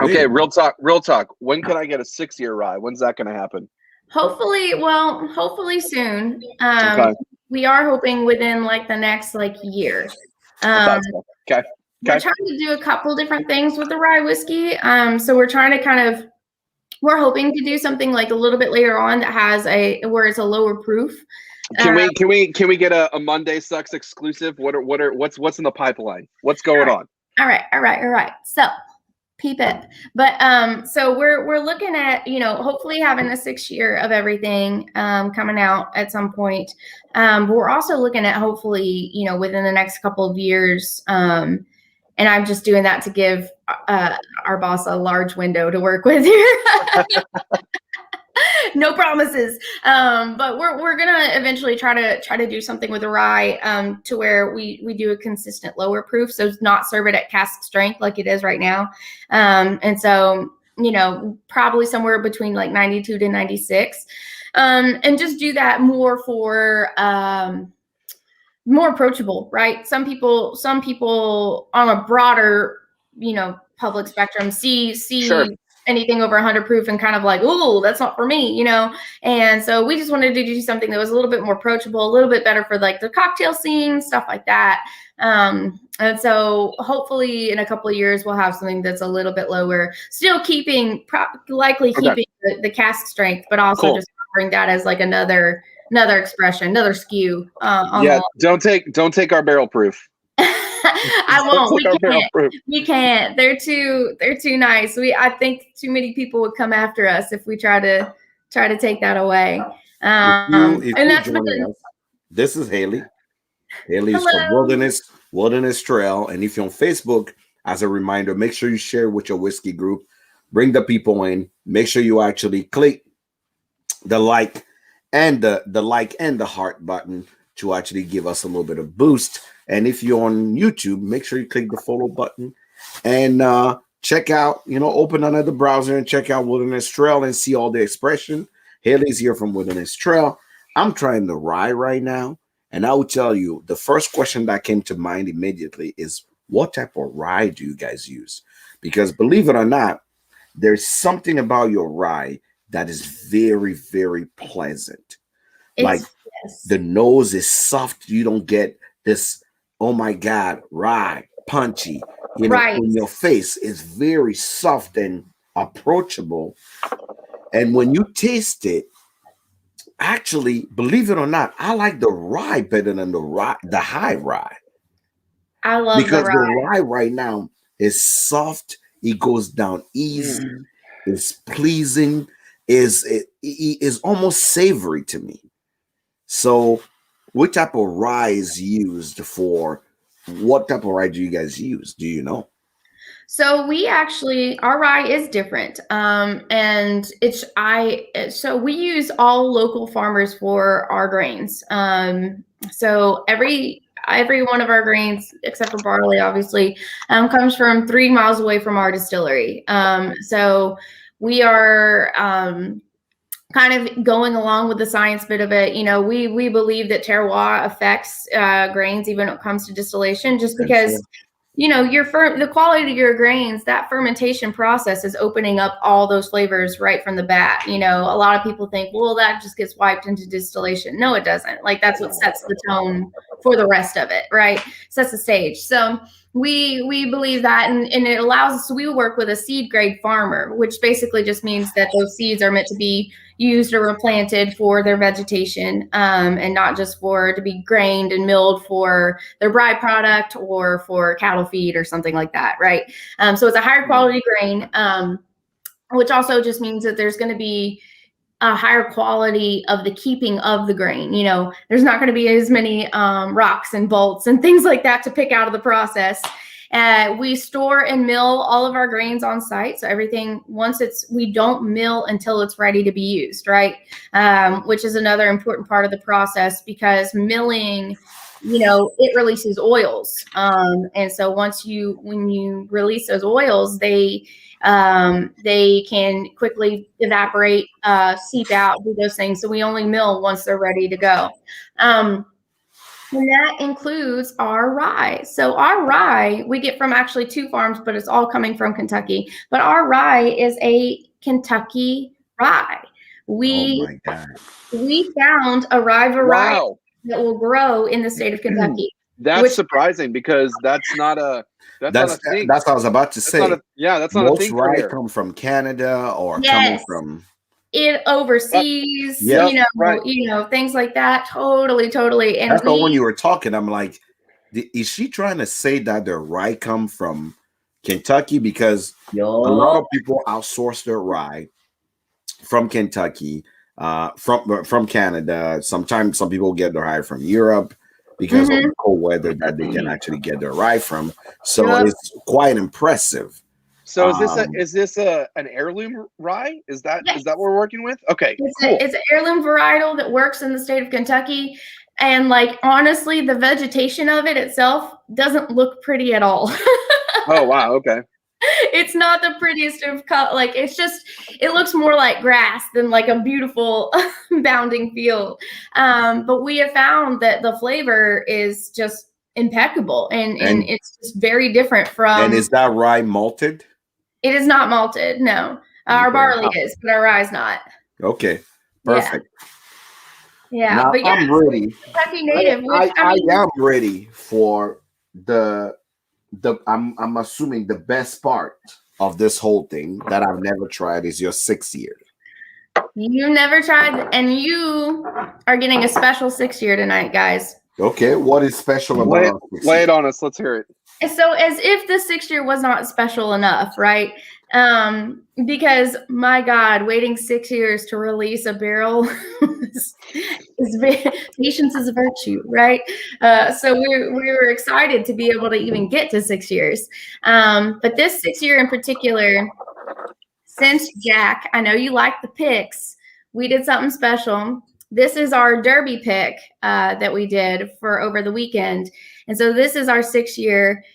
Okay, real talk. When can I get a 6 year rye? When's that going to happen? Hopefully soon. Okay. We are hoping within like the next like year. Okay. We're trying to do a couple different things with the rye whiskey. So we're trying to we're hoping to do something like a little bit later on that has where it's a lower proof. Can we get a Monday Sucks exclusive? What's in the pipeline? What's going on? All right. So peep it. But so we're looking at, hopefully having the 6th year of everything coming out at some point. But we're also looking at hopefully, within the next couple of years. And I'm just doing that to give our boss a large window to work with here. No promises. But we're gonna eventually try to do something with the rye to where we do a consistent lower proof, so it's not serve it at cask strength like it is right now. And so probably somewhere between like 92 to 96, and just do that more for more approachable, right? Some people on a broader public spectrum see Sure. anything over 100 proof and kind of like, oh, that's not for me, And so we just wanted to do something that was a little bit more approachable, a little bit better for like the cocktail scene, stuff like that. And so hopefully in a couple of years, we'll have something that's a little bit lower, still keeping the cask strength, but also just offering that as like another expression, another skew. Don't take our barrel proof. I won't. We can't. They're too nice. I think too many people would come after us if we try to take that away. This is Haley. Haley is from Wilderness Trail. And if you're on Facebook, as a reminder, make sure you share with your whiskey group. Bring the people in. Make sure you actually click the like and the heart button to actually give us a little bit of boost. And if you're on YouTube, make sure you click the follow button and check out, open another browser and check out Wilderness Trail and see all the expression. Haley's here from Wilderness Trail. I'm trying the rye right now. And I will tell you, the first question that came to mind immediately is, what type of rye do you guys use? Because believe it or not, there's something about your rye that is very, very pleasant. The nose is soft. You don't get this, oh my God, rye, punchy, in your face. Is very soft and approachable. And when you taste it, actually, believe it or not, I like the rye better than the high rye. I love because the rye right now is soft. It goes down easy. It's pleasing. Is almost savory to me. So, what type of rye is used for? What type of rye do you guys use? Do you know? So our rye is different. And so we use all local farmers for our grains. So every one of our grains, except for barley, obviously, comes from 3 miles away from our distillery. So we are, kind of going along with the science bit of it. We believe that terroir affects grains even when it comes to distillation, just because the quality of your grains, that fermentation process is opening up all those flavors right from the bat. A lot of people think, well, that just gets wiped into distillation. No, it doesn't. Like, that's what sets the tone for the rest of it, right? Sets the stage. So we believe that, and it allows us. So we work with a seed grade farmer, which basically just means that those seeds are meant to be used or replanted for their vegetation, and not just to be grained and milled for their rye product or for cattle feed or something like that, right? So it's a higher quality grain, which also just means that there's going to be a higher quality of the keeping of the grain. There's not going to be as many rocks and bolts and things like that to pick out of the process. We store and mill all of our grains on site. So everything, we don't mill until it's ready to be used, right? Which is another important part of the process, because milling, it releases oils. And so when you release those oils, they can quickly evaporate, seep out, do those things. So we only mill once they're ready to go. And that includes our rye. So our rye, we get from actually 2 farms, but it's all coming from Kentucky. But our rye is a Kentucky rye, We my God. we found a rye variety Wow. that will grow in the state of Kentucky. That's surprising because that's not a thing. That's what I was about to say. That's not a Most thing for rye here. come from Canada or coming Yes. from It overseas, Yep. things like that. Totally. And that's the one you were talking. I'm like, is she trying to say that the rye come from Kentucky? Because a lot of people outsource their rye from Kentucky, from Canada. Sometimes some people get their rye from Europe because of the cold weather that they can actually get their rye from. So it's quite impressive. So is this an heirloom rye? Is that what we're working with? Okay, cool. It's an heirloom varietal that works in the state of Kentucky, and like honestly, the vegetation of it itself doesn't look pretty at all. Oh wow, okay. It's not the prettiest of color. Like it looks more like grass than like a beautiful bounding field. But we have found that the flavor is just impeccable, and it's just very different from. And is that rye malted? It is not malted. No, our barley is, but our rye is not. Okay, perfect. Yeah, now, but I'm ready. Kentucky native. I am ready for I'm assuming the best part of this whole thing that I've never tried is your 6 year. You never tried, and you are getting a special 6 year tonight, guys. Okay, what is special about it? Lay it on us. Let's hear it. So as if the 6 year was not special enough, right? Because my God, waiting 6 years to release a barrel patience is a virtue, right? So we were excited to be able to even get to 6 years. But this 6 year in particular, since Jack, I know you like the picks, we did something special. This is our Derby pick that we did for over the weekend. And so this is our 6 year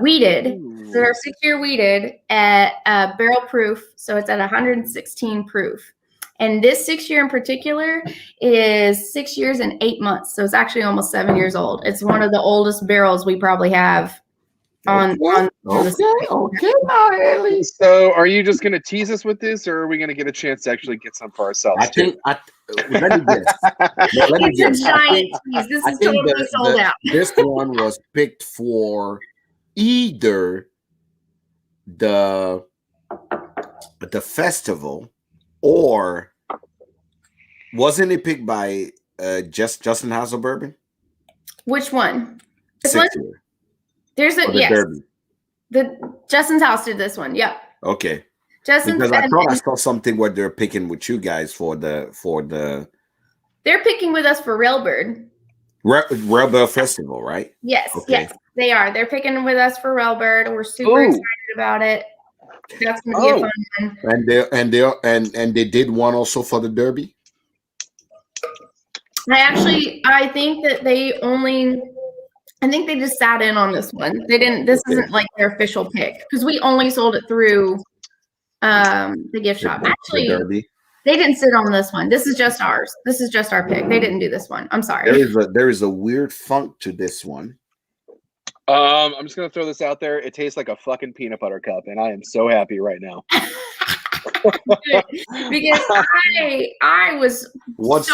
wheated. So our 6 year wheated at barrel proof. So it's at 116 proof. And this 6 year in particular is 6 years and 8 months. So it's actually almost 7 years old. It's one of the oldest barrels we probably have on Okay, now, Haley. So are you just going to tease us with this, or are we going to get a chance to actually get some for ourselves? Let me guess. It's a giant tease. This is totally sold out. This one was picked for either the festival, or wasn't it picked by Justin House of Bourbon? Which one? This 6 one? year. There's a yes. Derby. The Justin's House did this one. Yep. Okay. Justin's, because I thought I saw something where they're picking with you guys for the. They're picking with us for Railbird. Railbird Festival, right? Yes. Okay. Yes, they are. They're picking with us for Railbird. We're super excited about it. That's gonna be a fun one. And they did one also for the Derby. I think that I think they just sat in on this one. They didn't. This isn't like their official pick because we only sold it through the gift shop. Actually, they didn't sit on this one. This is just ours. This is just our pick. They didn't do this one. I'm sorry. There is a weird funk to this one. I'm just gonna throw this out there. It tastes like a fucking peanut butter cup, and I am so happy right now. Because I was what is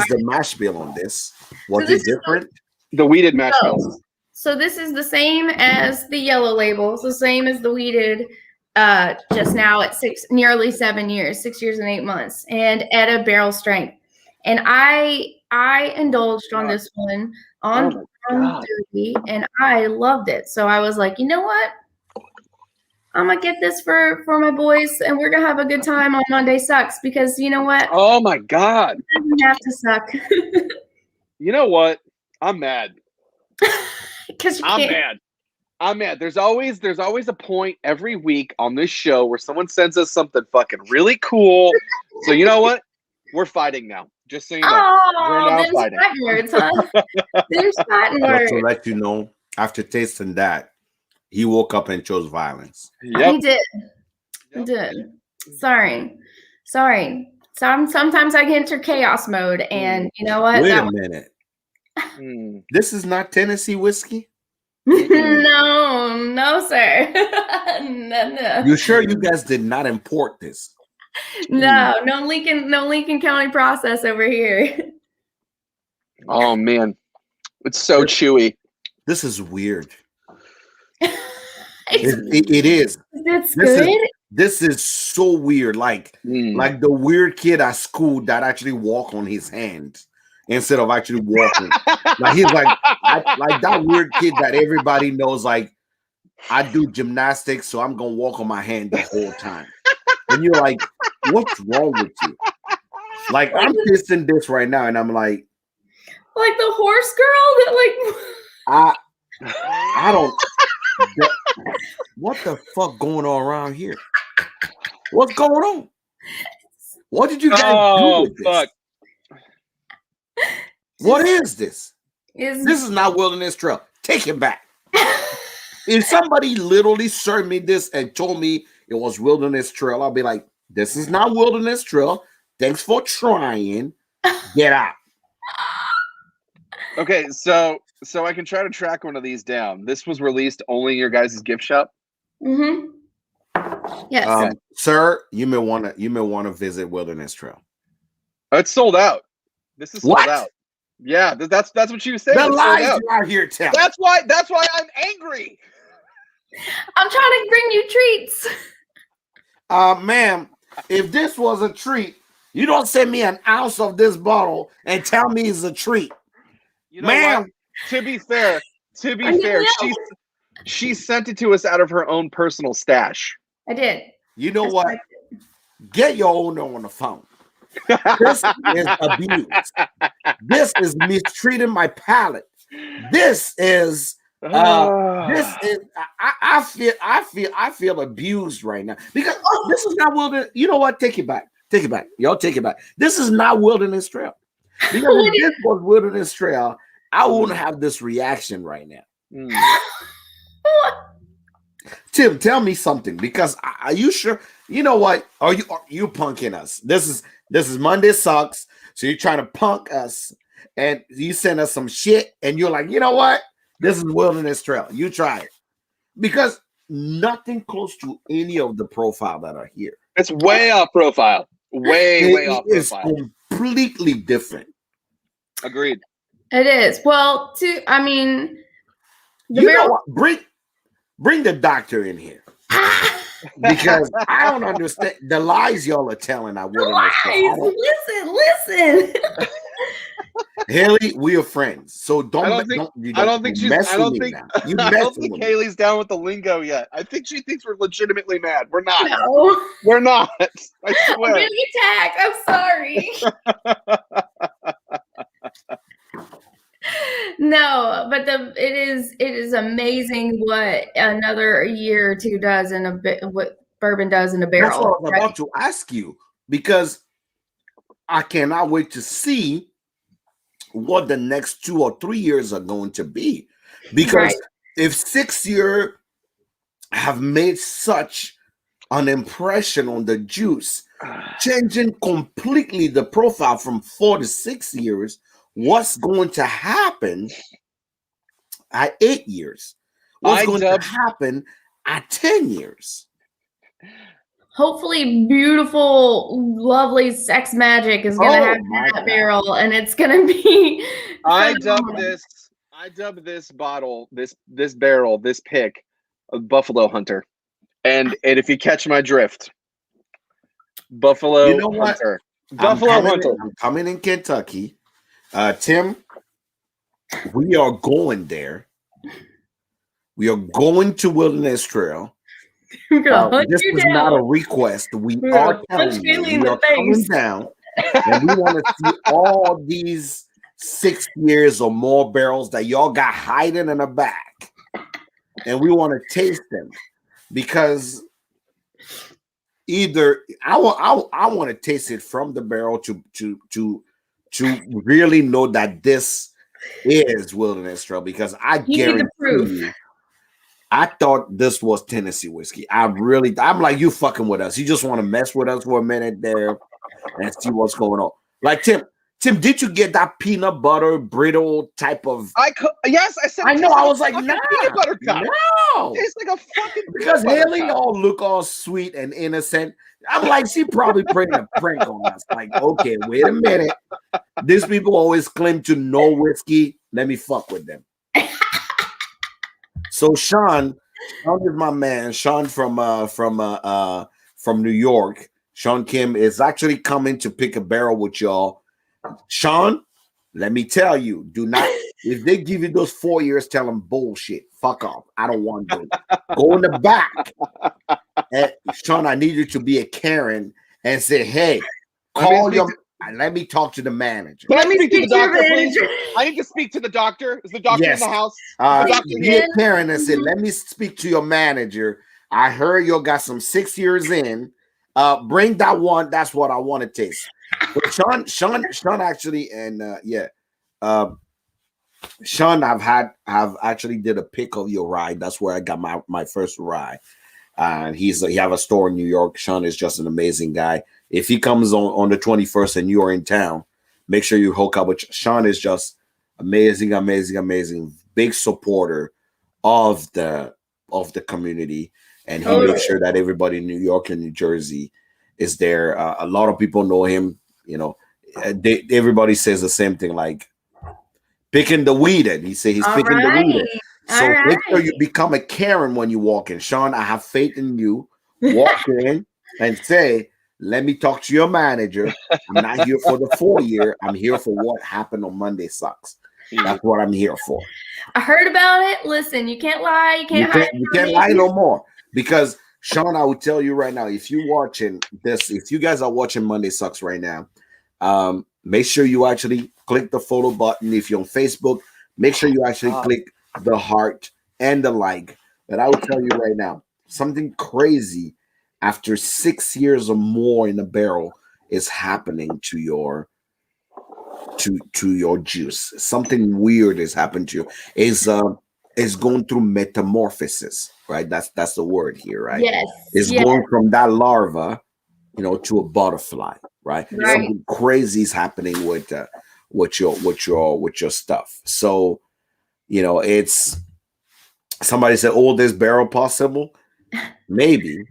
the mash bill on this? Was it different? The weeded mash bill. So this is the same as the yellow label. It's the same as the weeded just now at nearly 7 years, 6 years and 8 months, and at a barrel strength. And I indulged on this one on Derby, and I loved it. So I was like, you know what? I'm gonna get this for my boys, and we're gonna have a good time on Monday Sucks, because you know what? Oh my God! It doesn't have to suck. You know what? I'm mad. Because I'm mad. There's always a point every week on this show where someone sends us something fucking really cool. So you know what? We're fighting now. Just so you know, we're now fighting. Words, huh? There's fighting words. To let you know, after tasting that, he woke up and chose violence. Yep. He did. He did. Sorry. Sometimes I get into chaos mode, and you know what? Wait a minute. This is not Tennessee whiskey? No, sir. No. You sure you guys did not import this? No Lincoln County process over here. Oh man, it's so chewy. This is weird. It is. That's good. This is so weird. Like the weird kid at school that actually walk on his hands instead of actually walking. Like he's like that weird kid that everybody knows. Like, I do gymnastics, so I'm gonna walk on my hand the whole time. And you're like, what's wrong with you? Like, I'm kissing this right now, and I'm like the horse girl that I don't. What the fuck going on around here? What's going on? What did you guys do with this? Fuck. What is this? This is not Wilderness Trail. Take it back. If somebody literally served me this and told me it was Wilderness Trail, I'll be like, this is not Wilderness Trail. Thanks for trying. Get out. Okay, so I can try to track one of these down. This was released only in your guys' gift shop. Mm-hmm. Yes. Sir, you may want to visit Wilderness Trail. It's sold out. This is sold out. Yeah, that's what you said. The lies you are here telling. That's why I'm angry. I'm trying to bring you treats. Ma'am, if this was a treat, you don't send me an ounce of this bottle and tell me it's a treat. You know, ma'am. What? To be fair, she sent it to us out of her own personal stash. I did. You know what? Get your owner on the phone. This is abuse. This is mistreating my palate. This is I feel abused right now because this is not wilderness. You know what? Take it back. Y'all take it back. This is not Wilderness Trail. Because if this was Wilderness Trail, I wouldn't have this reaction right now. Tim, tell me something, because are you sure? You know what? Are you punking us? This is Monday Sucks. So you're trying to punk us, and you send us some shit, and you're like, you know what? This is Wilderness Trail. You try it, because nothing close to any of the profile that are here. It's way off profile. Way off profile. It's completely different. Agreed. It is. Well, you know what? Bring the doctor in here. Because I don't understand the lies y'all are telling. Listen. Haley, we are friends, so don't Haley's down with the lingo yet. I think she thinks we're legitimately mad. We're not. No. We're not. I swear. I'm getting attacked. I'm sorry. No, but it is amazing what another year or two does in what bourbon does in a barrel. That's what I was about to ask you, because I cannot wait to see what the next 2 or 3 years are going to be. Because if 6 years have made such an impression on the juice, changing completely the profile from 4 to 6 years, what's going to happen at 8 years? What's going to happen at 10 years? Hopefully beautiful, lovely sex magic is going to happen in that barrel, and it's going to be I dub this bottle, this barrel, this pick of Buffalo Hunter. And if you catch my drift, Buffalo Hunter. Buffalo Hunter. I'm coming in Kentucky. Tim, we are going there. We are going to Wilderness Trail. This is not a request. We are telling you, we are coming down, and we want to see all these 6 years or more barrels that y'all got hiding in the back, and we want to taste them, because either I want to taste it from the barrel to really know that this is Wilderness Trail, because I guarantee you, I thought this was Tennessee whiskey. I'm like, you fucking with us. You just want to mess with us for a minute there and see what's going on. Like, Tim, Tim, did you get that peanut butter brittle type of? Yes, I said. I know. I was like, no, peanut butter cup. No, It's like a fucking because Haley cup. all look all sweet and innocent. I'm like, she probably playing a prank on us. Like, okay, wait a minute. These people always claim to know whiskey. Let me fuck with them. So Sean is my man. Sean from New York. Sean Kim is actually coming to pick a barrel with y'all. Sean, let me tell you, do not, if they give you those 4 years, tell them bullshit. Fuck off. I don't want those. Go in the back. And Sean, I need you to be a Karen and say, hey, let me talk to the manager. Can I speak to the doctor, please? I need to speak to the doctor. Is the doctor in the house? Be a Karen and say, let me speak to your manager. I heard you got some 6 years in. Bring that one. That's what I want to taste. But Sean actually, and Sean, I've actually did a pick of your rye. That's where I got my first rye. And he have a store in New York. Sean is just an amazing guy. If he comes on the 21st and you are in town, make sure you hook up with Sean. Is just amazing, big supporter of the community, and he makes sure that everybody in New York and New Jersey is there. A lot of people know him. You know, everybody says the same thing, like picking the weeded. He said he's picking the weeded. So make sure you become a Karen when you walk in. Sean, I have faith in you. Walk in and say, let me talk to your manager. I'm not here for the 4 year. I'm here for what happened on Monday Sucks. That's what I'm here for. I heard about it. Listen, you can't lie. You can't lie no more. Because Sean, I will tell you right now, if you guys are watching Monday Sucks right now, make sure you actually click the follow button. If you're on Facebook, make sure you actually click the heart and the like. But I will tell you right now, something crazy after 6 years or more in the barrel is happening to your juice. Something weird has happened to you. Is going through metamorphosis, right? That's the word here, right? Yes. It's going from that larva, to a butterfly, right? Something crazy is happening with your stuff. So, it's somebody said, "Oh, this barrel possible?" Maybe,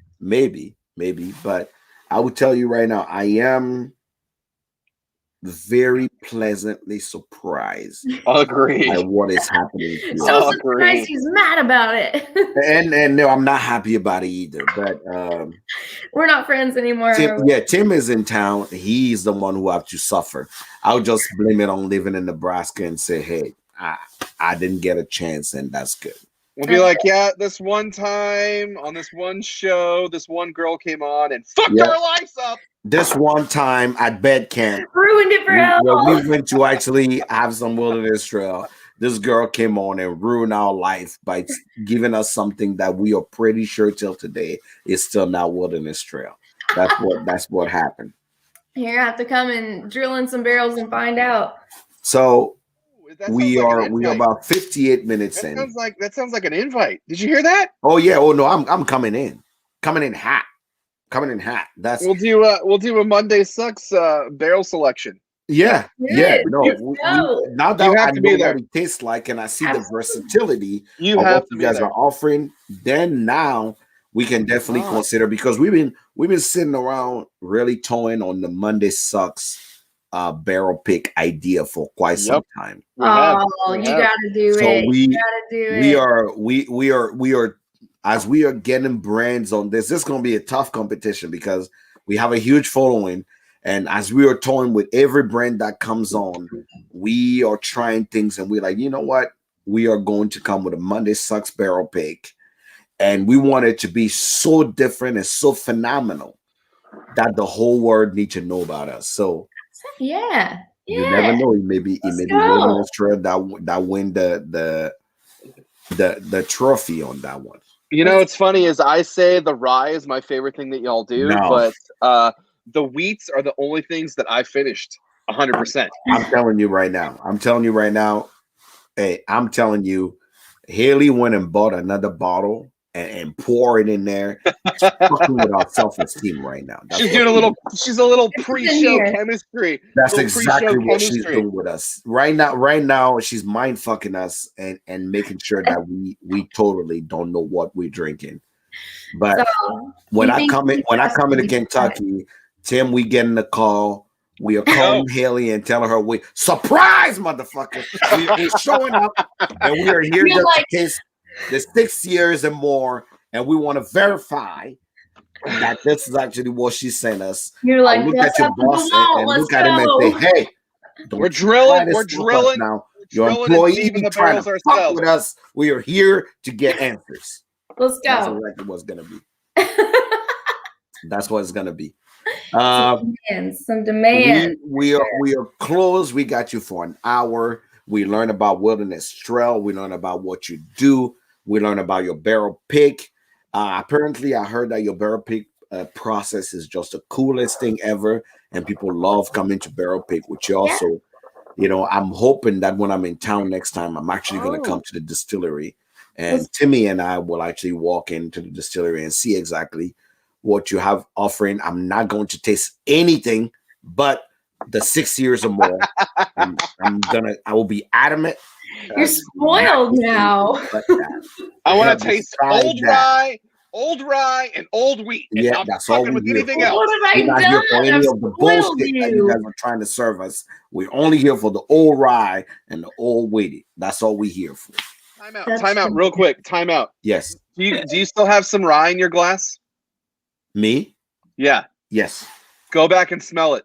but I would tell you right now, I am very pleasantly surprised. Agreed. By what is happening. So surprised he's mad about it. and no, I'm not happy about it either. But we're not friends anymore. Tim is in town. He's the one who have to suffer. I'll just blame it on living in Nebraska and say, hey, I didn't get a chance, and that's good. We'll be like, yeah, this one time on this one show, this one girl came on and fucked our lives up. This one time at bed camp, ruined it for all. We went to actually have some wilderness trail. This girl came on and ruined our life by giving us something that we are pretty sure till today is still not wilderness trail. That's what happened. Here, I have to come and drill in some barrels and find out. So we are about 58 minutes in. That sounds like an invite. Did you hear that? Oh yeah. Oh no, I'm coming in hot. That's we'll do a Monday Sucks barrel selection. Yeah. No, now that I know what it tastes like, and I see the versatility of what you guys are offering, then now we can definitely consider, because we've been sitting around really toying on the Monday Sucks barrel pick idea for quite some time. You gotta do it. We are as we are getting brands on this is going to be a tough competition, because we have a huge following. And as we are toying with every brand that comes on, we are trying things, and we're like, you know what? We are going to come with a Monday Sucks barrel pick. And we want it to be so different and so phenomenal that the whole world needs to know about us. So you never know. It may be Wilderness Trail that win the trophy on that one. It's funny is I say the rye is my favorite thing that y'all do, but the wheats are the only things that I finished 100%. I'm telling you right now. Hey, I'm telling you, Haley went and bought another bottle and pour it in there. She's fucking with our self-esteem right now. That's she's doing a little. She's a little pre-show chemistry. That's exactly what she's doing with us right now. Right now, she's mind fucking us and making sure that we totally don't know what we're drinking. But so, when I come into Kentucky, Tim, we get in the call. We are calling Haley and telling her we surprise, motherfucker. We're showing up and we are here just in case the 6 years and more, and we want to verify that this is actually what she sent us. You're like, look at your boss and look at him and say, hey, we're drilling now. Your employee trying to fuck with us. We are here to get answers. Let's go. That's exactly what's gonna be. That's what it's gonna be. Some demand. We are closed. We got you for an hour. We learn about Wilderness Trail. We learn about what you do. We learn about your barrel pick. Apparently, I heard that your barrel pick process is just the coolest thing ever, and people love coming to barrel pick with you. Also, I'm hoping that when I'm in town next time, I'm actually going to come to the distillery, and Timmy and I will actually walk into the distillery and see exactly what you have offering. I'm not going to taste anything but the 6 years or more. I will be adamant. You're spoiled now. I want to taste old rye, and old wheat. And yeah, that's all we anything else. What have I done? Here for any of the bullshit that you guys are trying to serve us. We're only here for the old rye and the old wheaty. That's all we're here for. Time out, real quick. Time out. Yes. Do you still have some rye in your glass? Me? Yeah. Yes. Go back and smell it.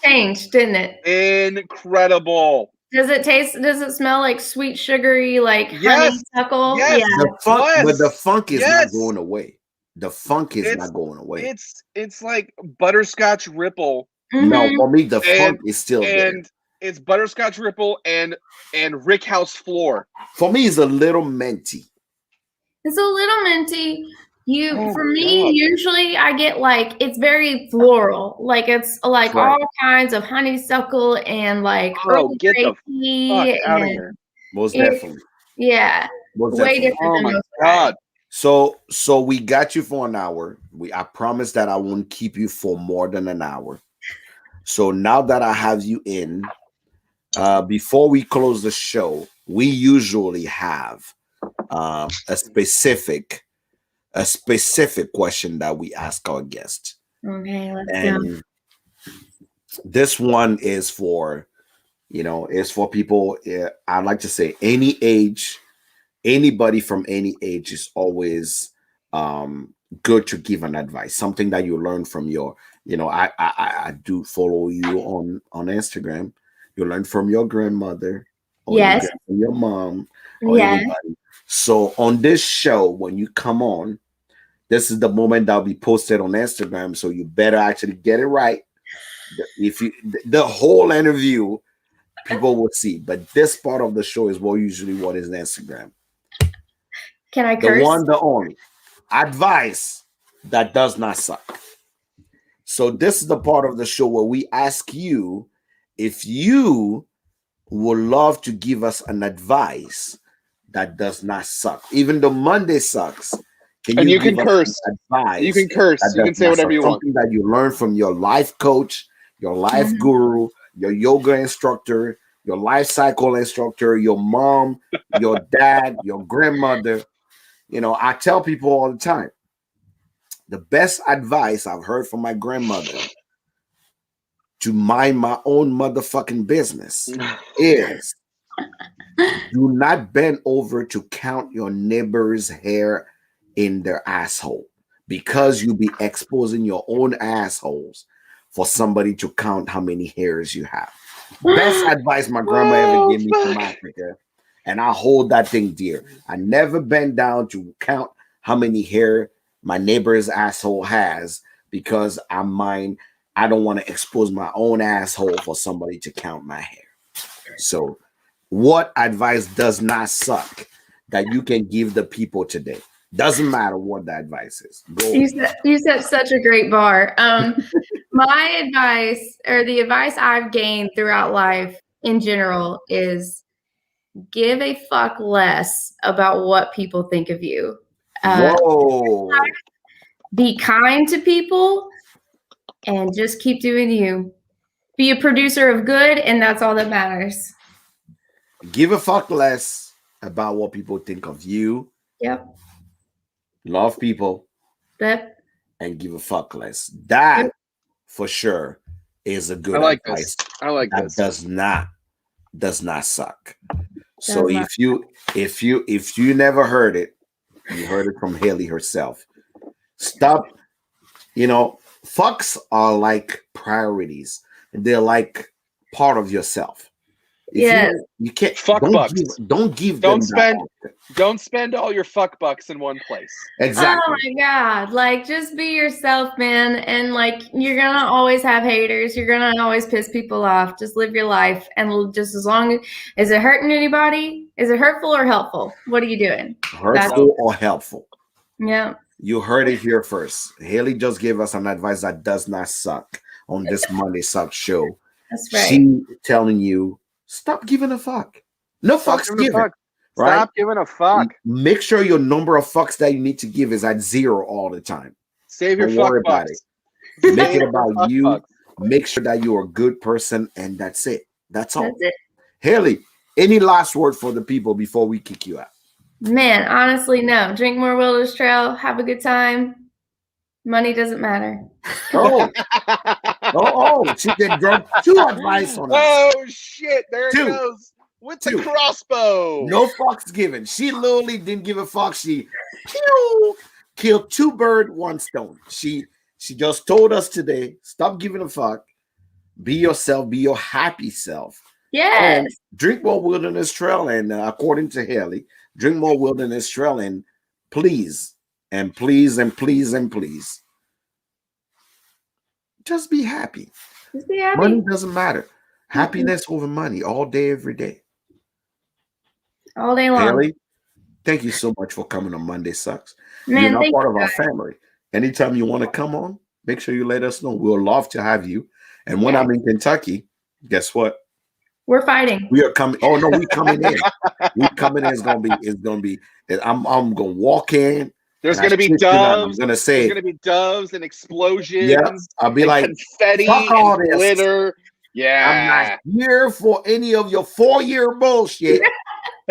Changed, didn't it? Incredible. Does it smell like sweet, sugary, like honeysuckle? Yes. Yeah. But the funk is not going away. The funk is not going away. It's like butterscotch ripple. Mm-hmm. No, for me, the funk is still there. And it's butterscotch ripple and Rick House floor. For me, it's a little minty. It's a little minty. Usually I get it's very floral. Like it's like all kinds of honeysuckle and like Earl Grey tea. Out of here. Most definitely. Yeah. Way different. Oh my God. So we got you for an hour. I promise that I won't keep you for more than an hour. So now that I have you in, before we close the show, we usually have a specific question that we ask our guests. Okay, let's go. This one is for, people. I'd like to say any age, anybody from any age is always good to give an advice. Something that you learn from your, I do follow you on Instagram. You learn from your grandmother, or yes, from your mom, or anybody. So on this show, when you come on, this is the moment that'll be posted on Instagram. So you better actually get it right. If the whole interview, people will see, but this part of the show is usually what is on Instagram. Can I curse? The one, the only advice that does not suck. So this is the part of the show where we ask you if you would love to give us an advice that does not suck. Even though Monday sucks. You can curse. You can curse. You can say whatever you want. Something that you learn from your life coach, your life guru, your yoga instructor, your life cycle instructor, your mom, your dad, your grandmother. I tell people all the time, the best advice I've heard from my grandmother to mind my own motherfucking business is do not bend over to count your neighbor's hair in their asshole, because you'll be exposing your own assholes for somebody to count how many hairs you have. Best advice my grandma ever gave me from Africa, and I hold that thing dear. I never bend down to count how many hair my neighbor's asshole has, because I don't want to expose my own asshole for somebody to count my hair. So what advice does not suck that you can give the people today? Doesn't matter what the advice is. You set such a great bar. My advice, or the advice I've gained throughout life in general, is give a fuck less about what people think of you. Whoa. Be kind to people and just keep doing you. Be a producer of good, and that's all that matters. Give a fuck less about what people think of you. Yep. Love people. Yep. And give a fuck less. That Yep. for sure is a good I like advice. this. I like that this. does not suck. So Does not. if you never heard it, you heard it from Haley herself. Stop. Fucks are like priorities. They're like part of yourself. Yes. You can't Fuck bucks. Don't give Don't them spend that. Don't spend all your fuck bucks in one place. Exactly. Oh my God. Like, just be yourself, man. And like, you're going to always have haters. You're going to always piss people off. Just live your life. And just as long as, is it hurting anybody? Is it hurtful or helpful? What are you doing? Hurtful or helpful? Yeah. You heard it here first. Haley just gave us an advice that does not suck on this Monday Suck show. That's right. She telling you, stop giving a fuck. No fucks given. Right? Stop giving a fuck. Make sure your number of fucks that you need to give is at 0 all the time. Save your Don't fuck worry about bucks. it. Make it about you. Fucks. Make sure that you're a good person, and that's it. That's all. That's it. Haley, any last word for the people before we kick you out? Man, honestly, no. Drink more Wilderness Trail. Have a good time. Money doesn't matter. She did drop 2 advice on us. Oh shit! There it 2. goes with 2. the crossbow. No fucks given. She literally didn't give a fuck. She killed 2 birds, 1 stone. She just told us today, stop giving a fuck. Be yourself. Be your happy self. Yes. And drink more Wilderness Trail. And according to Haley, drink more Wilderness Trail. And please, and please, and please, and please, just be happy. Just be happy. Money doesn't matter. Happiness over money all day, every day. All day long. Haley, thank you so much for coming on Monday Sucks. Man, You're now thank part you of our guys. family. Anytime you want to come on, make sure you let us know. We'll love to have you. And when I'm in Kentucky, guess what? We're fighting. We are coming. Oh no, we coming in. We coming in. It's gonna be. I'm gonna walk in. There's and I gonna be shit you not, I'm doves. gonna There's say, gonna be doves and explosions. yeah. I'll be and like, confetti fuck all and this. glitter. I'm Yeah. not here for any of your 4-year bullshit.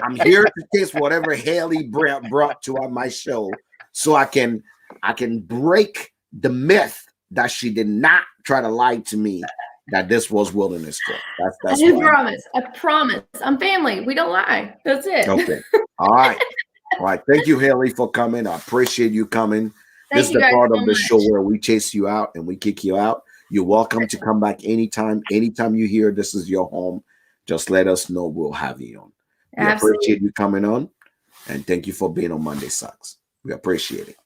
I'm here to taste whatever Haley brought to my show, so I can break the myth that she did not try to lie to me that this was Wilderness Trail. That's I why. promise. I promise. I'm family. We don't lie. That's it. Okay. All right. All right. Thank you, Haley, for coming. I appreciate you coming. Thank This is you the guys part so of the much. show where we chase you out and we kick you out. You're welcome to come back anytime. Anytime you hear this is your home, just let us know. We'll have you on. We Absolutely. appreciate you coming on, and thank you for being on Monday Sucks. We appreciate it.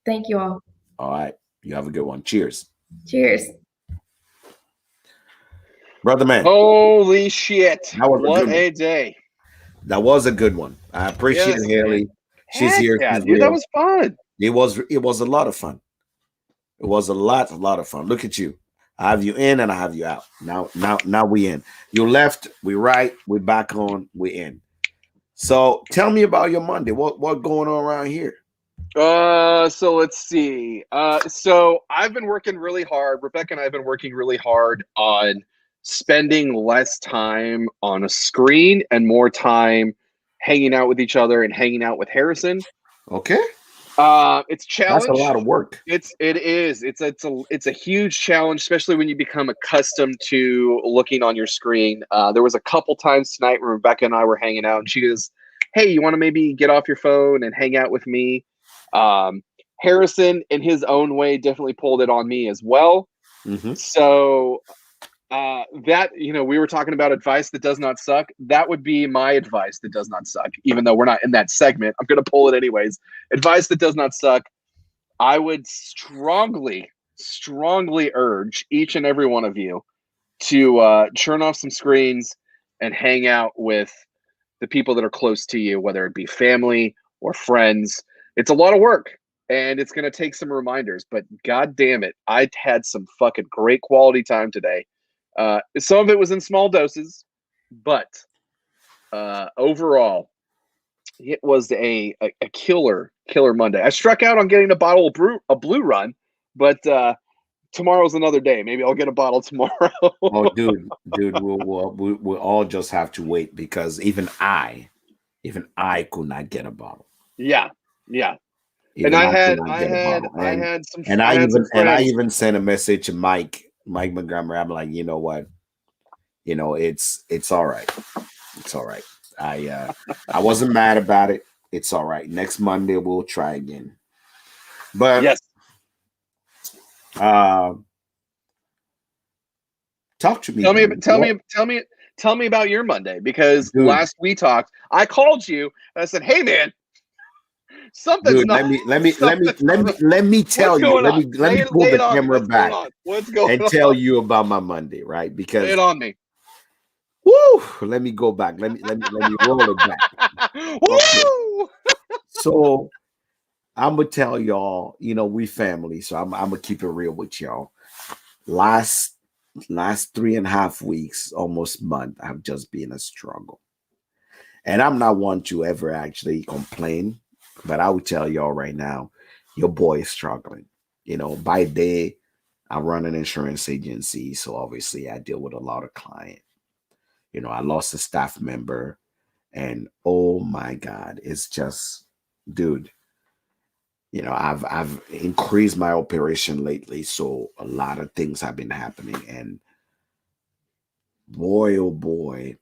Thank you all. All right. You have a good one. Cheers. Cheers. Brother man, Holy shit! That was a What good a day! that was a good one. I appreciate Yes, it, Haley. She's Heck here. yeah, She's dude, that real. was fun. It was a lot of fun. It was a lot of fun. Look at you. I have you in and I have you out. Now we in. You left, we right, we back on, we in. So tell me about your Monday. What going on around here? So let's see. So I've been working really hard. Rebecca and I have been working really hard on spending less time on a screen and more time hanging out with each other and hanging out with Harrison. Okay. It's challenge. That's a lot of work. It is. It's a huge challenge, especially when you become accustomed to looking on your screen. There was a couple times tonight where Rebecca and I were hanging out, and she goes, "Hey, you want to maybe get off your phone and hang out with me?" Harrison, in his own way, definitely pulled it on me as well. Mm-hmm. So that, we were talking about advice that does not suck. That would be my advice that does not suck, even though we're not in that segment. I'm going to pull it anyways. Advice that does not suck. I would strongly urge each and every one of you to turn off some screens and hang out with the people that are close to you, whether it be family or friends. It's a lot of work and it's going to take some reminders, but God damn it, I had some fucking great quality time today. Some of it was in small doses, but overall, It was a killer Monday. I struck out on getting a bottle of Blue Run, but tomorrow's another day. Maybe I'll get a bottle tomorrow. Oh, dude, we'll all just have to wait because even I could not get a bottle. Yeah. Even And I could had not get a bottle. I even sent a message to Mike Montgomery. I'm like, you know what? It's all right. It's all right. I wasn't mad about it. It's all right. Next Monday we'll try again. But yes. Talk to me. Tell me about your Monday, because Dude. last we talked, I called you and I said, "Hey man, something's Dude, not." let me tell you. Let me pull the camera back and tell you about my Monday, right? Because lay it on me. Woo! Let me go back. Let me roll it back. Woo! So I'm gonna tell y'all, we family, so I'm gonna keep it real with y'all. Last 3.5 weeks, almost month, I've just been a struggle. And I'm not one to ever actually complain, but I would tell y'all right now, your boy is struggling. By day, I run an insurance agency, so obviously I deal with a lot of clients. I lost a staff member, and oh my God, it's just, dude. I've increased my operation lately, so a lot of things have been happening, and boy, oh boy,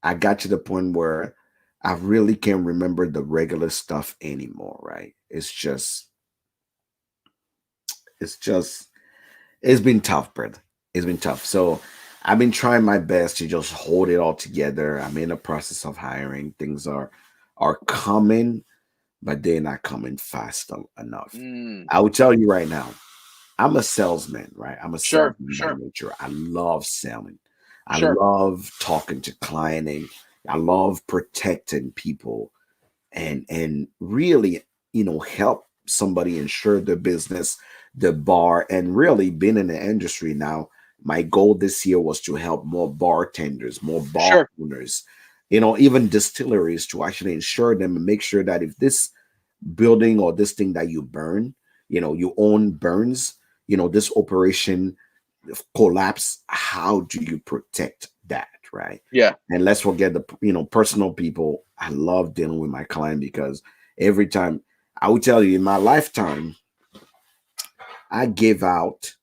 I got to the point where I really can't remember the regular stuff anymore, right? It's been tough, brother. It's been tough. So I've been trying my best to just hold it all together. I'm in the process of hiring. Things are coming, but they're not coming fast enough. I will tell you right now, I'm a salesman, right? I'm a salesman by nature. I love selling. I love talking to clients, and I love protecting people and really, help somebody insure their business, the bar, and really being in the industry now. My goal this year was to help more bartenders, more bar owners, even distilleries, to actually insure them and make sure that if this building or this thing that you burn, you own burns, this operation collapse, how do you protect that, right? Yeah. And let's forget the personal people. I love dealing with my client because every time, I will tell you, in my lifetime, I give out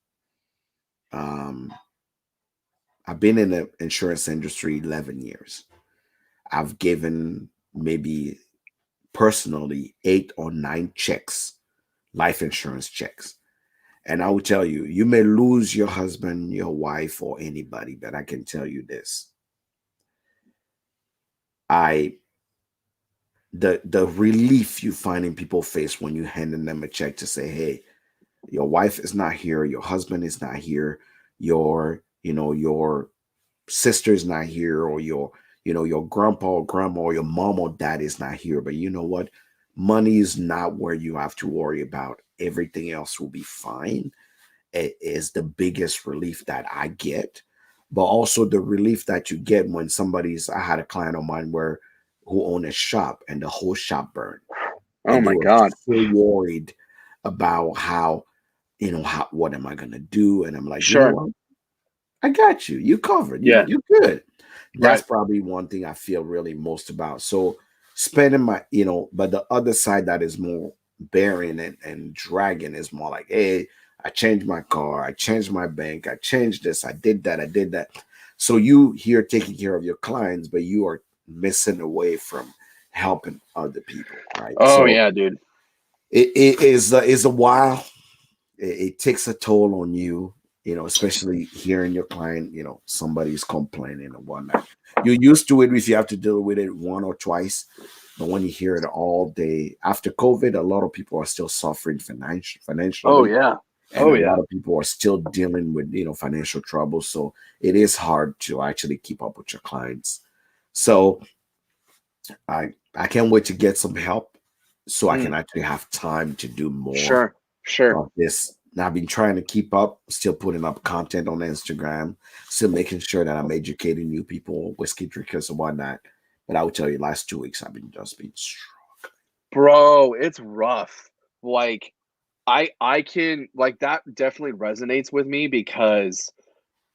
I've been in the insurance industry 11 years. I've given maybe personally 8 or 9 checks, life insurance checks. And I will tell you, you may lose your husband, your wife, or anybody, but I can tell you this. The relief you find in people's face when you handing them a check to say, hey, your wife is not here, your husband is not here, your sister is not here, or your grandpa or grandma or your mom or dad is not here. But you know what? Money is not where you have to worry about. Everything else will be fine. It is the biggest relief that I get, but also the relief that you get when I had a client of mine who owned a shop and the whole shop burned. Oh my God. So worried about what am I going to do? And I'm like, sure. You know what? I got you. You covered. Yeah. You're good. That's probably one thing I feel really most about. So spending my, but the other side that is more bearing and dragging is more like, hey, I changed my car, I changed my bank, I changed this, I did that. So you here taking care of your clients, but you are missing away from helping other people, right? Oh, so yeah, dude. It is a while. It takes a toll on you, especially hearing your client, somebody's complaining and whatnot. You're used to it if you have to deal with it 1 or twice. But when you hear it all day, after COVID, a lot of people are still suffering financially. Oh, yeah. And a lot of people are still dealing with, financial trouble. So it is hard to actually keep up with your clients. So I can't wait to get some help so I can actually have time to do more. Sure. Of this. Now, I've been trying to keep up, still putting up content on Instagram, still making sure that I'm educating new people, whiskey drinkers and whatnot. But I would tell you, last 2 weeks I've been struggling. Bro, it's rough. Like I can like that definitely resonates with me because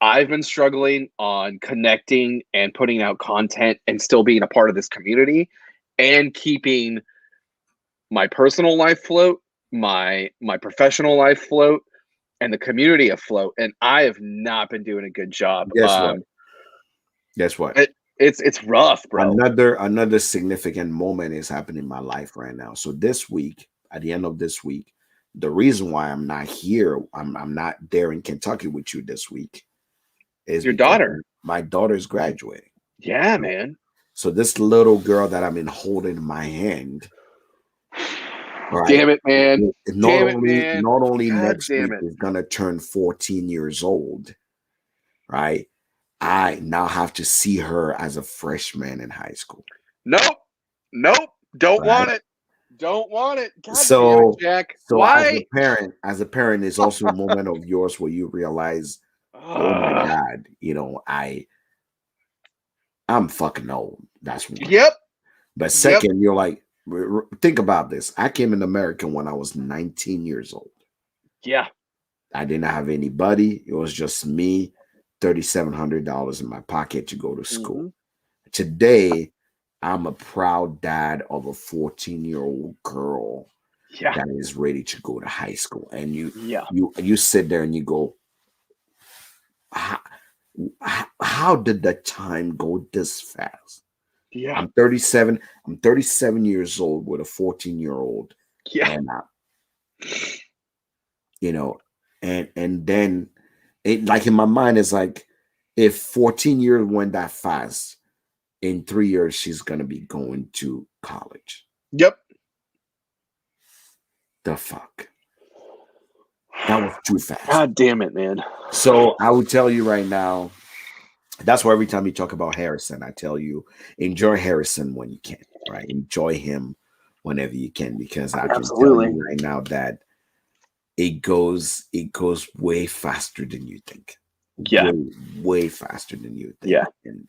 I've been struggling on connecting and putting out content and still being a part of this community and keeping my personal life float, my professional life float, and the community afloat. And I have not been doing a good job. Guess what? Guess what? It's rough, bro. Another significant moment is happening in my life right now. So this week, at the end of this week, the reason why I'm not here, I'm not there in Kentucky with you this week, is your daughter. My daughter's graduating. Yeah, man. So this little girl that I've been holding in my hand. Right, damn it, man. Not only God next week is gonna turn 14 years old, right? I now have to see her as a freshman in high school. Nope. Don't want it. Don't want it. God damn it, Jack. So why? As a parent, is also a moment of yours where you realize, oh my God, I'm fucking old. That's one. Yep. But second, you're like, think about this. I came in America when I was 19 years old. Yeah. I didn't have anybody. It was just me, $3,700 in my pocket to go to school. Mm-hmm. Today, I'm a proud dad of a 14-year-old girl that is ready to go to high school. And you sit there and you go, how did the time go this fast? Yeah. I'm 37 years old with a 14-year-old. Yeah. And and then it, like, in my mind, is like, if 14 years went that fast, in 3 years she's gonna be going to college. Yep. The fuck. That was too fast. God damn it, man. So I would tell you right now, that's why every time you talk about Harrison, I tell you, enjoy Harrison when you can, right? Enjoy him whenever you can, because I can tell you right now that it goes way faster than you think. Yeah. Way faster than you think.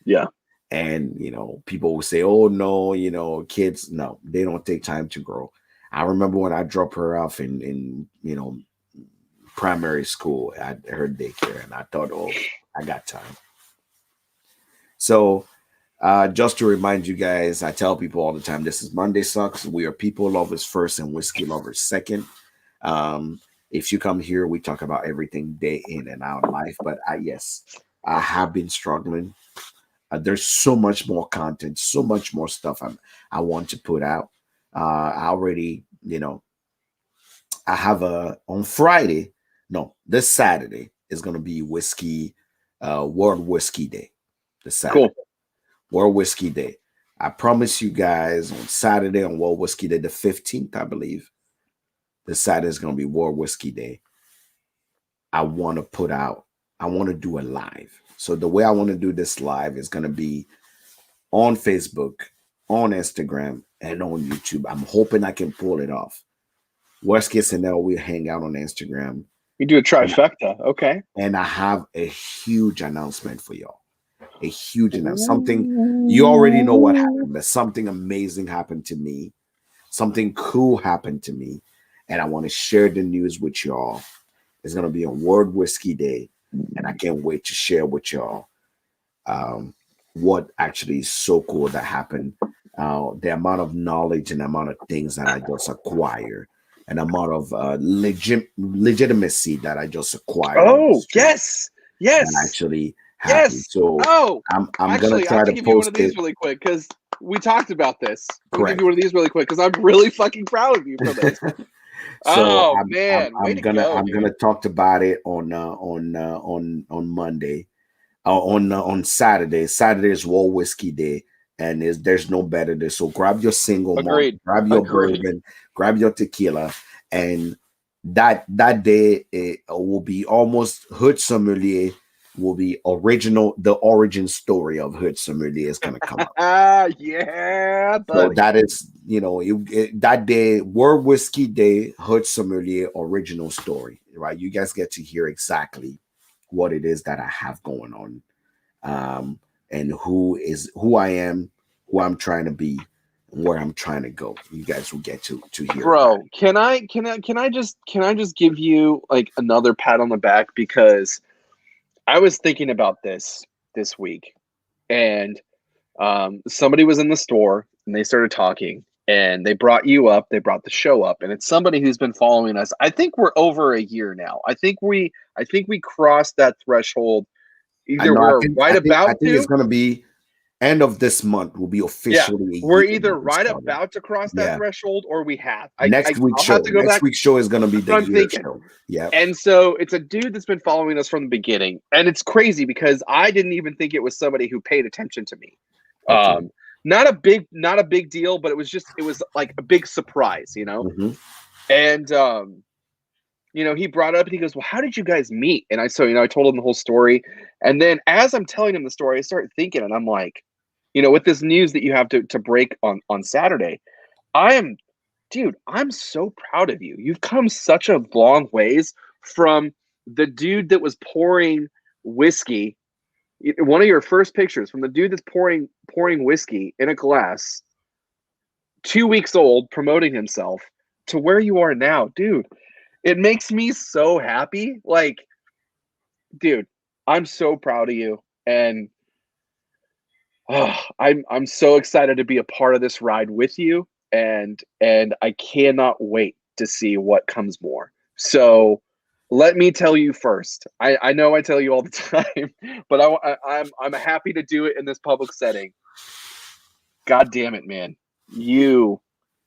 Yeah. And people will say, oh no, kids, no, they don't take time to grow. I remember when I dropped her off in primary school at her daycare, and I thought, oh, I got time. So just to remind you guys, I tell people all the time, this is Monday Sucks. We are people lovers first and whiskey lovers second. If you come here, we talk about everything day in and out of life. But I have been struggling. There's so much more content, so much more stuff I want to put out. I already, I have on Friday, this Saturday is going to be World Whiskey Day. This Saturday. Cool. World Whiskey Day. I promise you guys, on Saturday, on World Whiskey Day, the 15th, I believe, this Saturday is going to be World Whiskey Day. I want to do a live. So the way I want to do this live is going to be on Facebook, on Instagram, and on YouTube. I'm hoping I can pull it off. Worst case scenario, we'll hang out on Instagram. You do a trifecta, okay. And I have a huge announcement for y'all. A huge announcement. Something, you already know what happened, but something amazing happened to me. Something cool happened to me. And I want to share the news with y'all. It's going to be on World Whiskey Day. And I can't wait to share with y'all what actually is so cool that happened. The amount of knowledge and the amount of things that I just acquired, and the amount of legitimacy that I just acquired. Oh, yes. Actually happened. Yes. So I'm going to try to give you one of these really quick, because we talked about this. I'll give you one of these really quick, because I'm really fucking proud of you for this. So I'm gonna talk about it on Monday, on Saturday. Saturday is World Whiskey Day, and there's no better day. So grab your single malt, grab your bourbon, grab your tequila, and that day it will be almost Hood Sommelier. Will be original. The origin story of Hood Sommelier is gonna come up. Yeah. So that is, that day, World Whiskey Day, Hood Sommelier original story, right? You guys get to hear exactly what it is that I have going on, and who I am, who I'm trying to be and where I'm trying to go. You guys will get to hear. Bro, can I just give you like another pat on the back, because I was thinking about this week, and somebody was in the store and they started talking, and they brought you up, they brought the show up, and it's somebody who's been following us. I think we're over a year now. I think we crossed that threshold. Either I think it's gonna be end of this month will be officially. Yeah, we're either about to cross that threshold, or we have. Next week's show is gonna be the year show. Yeah. And so it's a dude that's been following us from the beginning, and it's crazy because I didn't even think it was somebody who paid attention to me. Okay. Not a big deal, but it was like a big surprise, you know. Mm-hmm. And he brought up and he goes, "Well, how did you guys meet?" And I told him the whole story, and then as I'm telling him the story, I start thinking, and I'm like, with this news that you have to break on Saturday, I'm so proud of you. You've come such a long ways from the dude that was pouring whiskey. One of your first pictures, from the dude that's pouring whiskey in a glass, 2 weeks old, promoting himself, to where you are now, dude. It makes me so happy. Like, dude, I'm so proud of you, and I'm so excited to be a part of this ride with you, and I cannot wait to see what comes more. So let me tell you first. I know I tell you all the time, but I'm happy to do it in this public setting. God damn it, man. You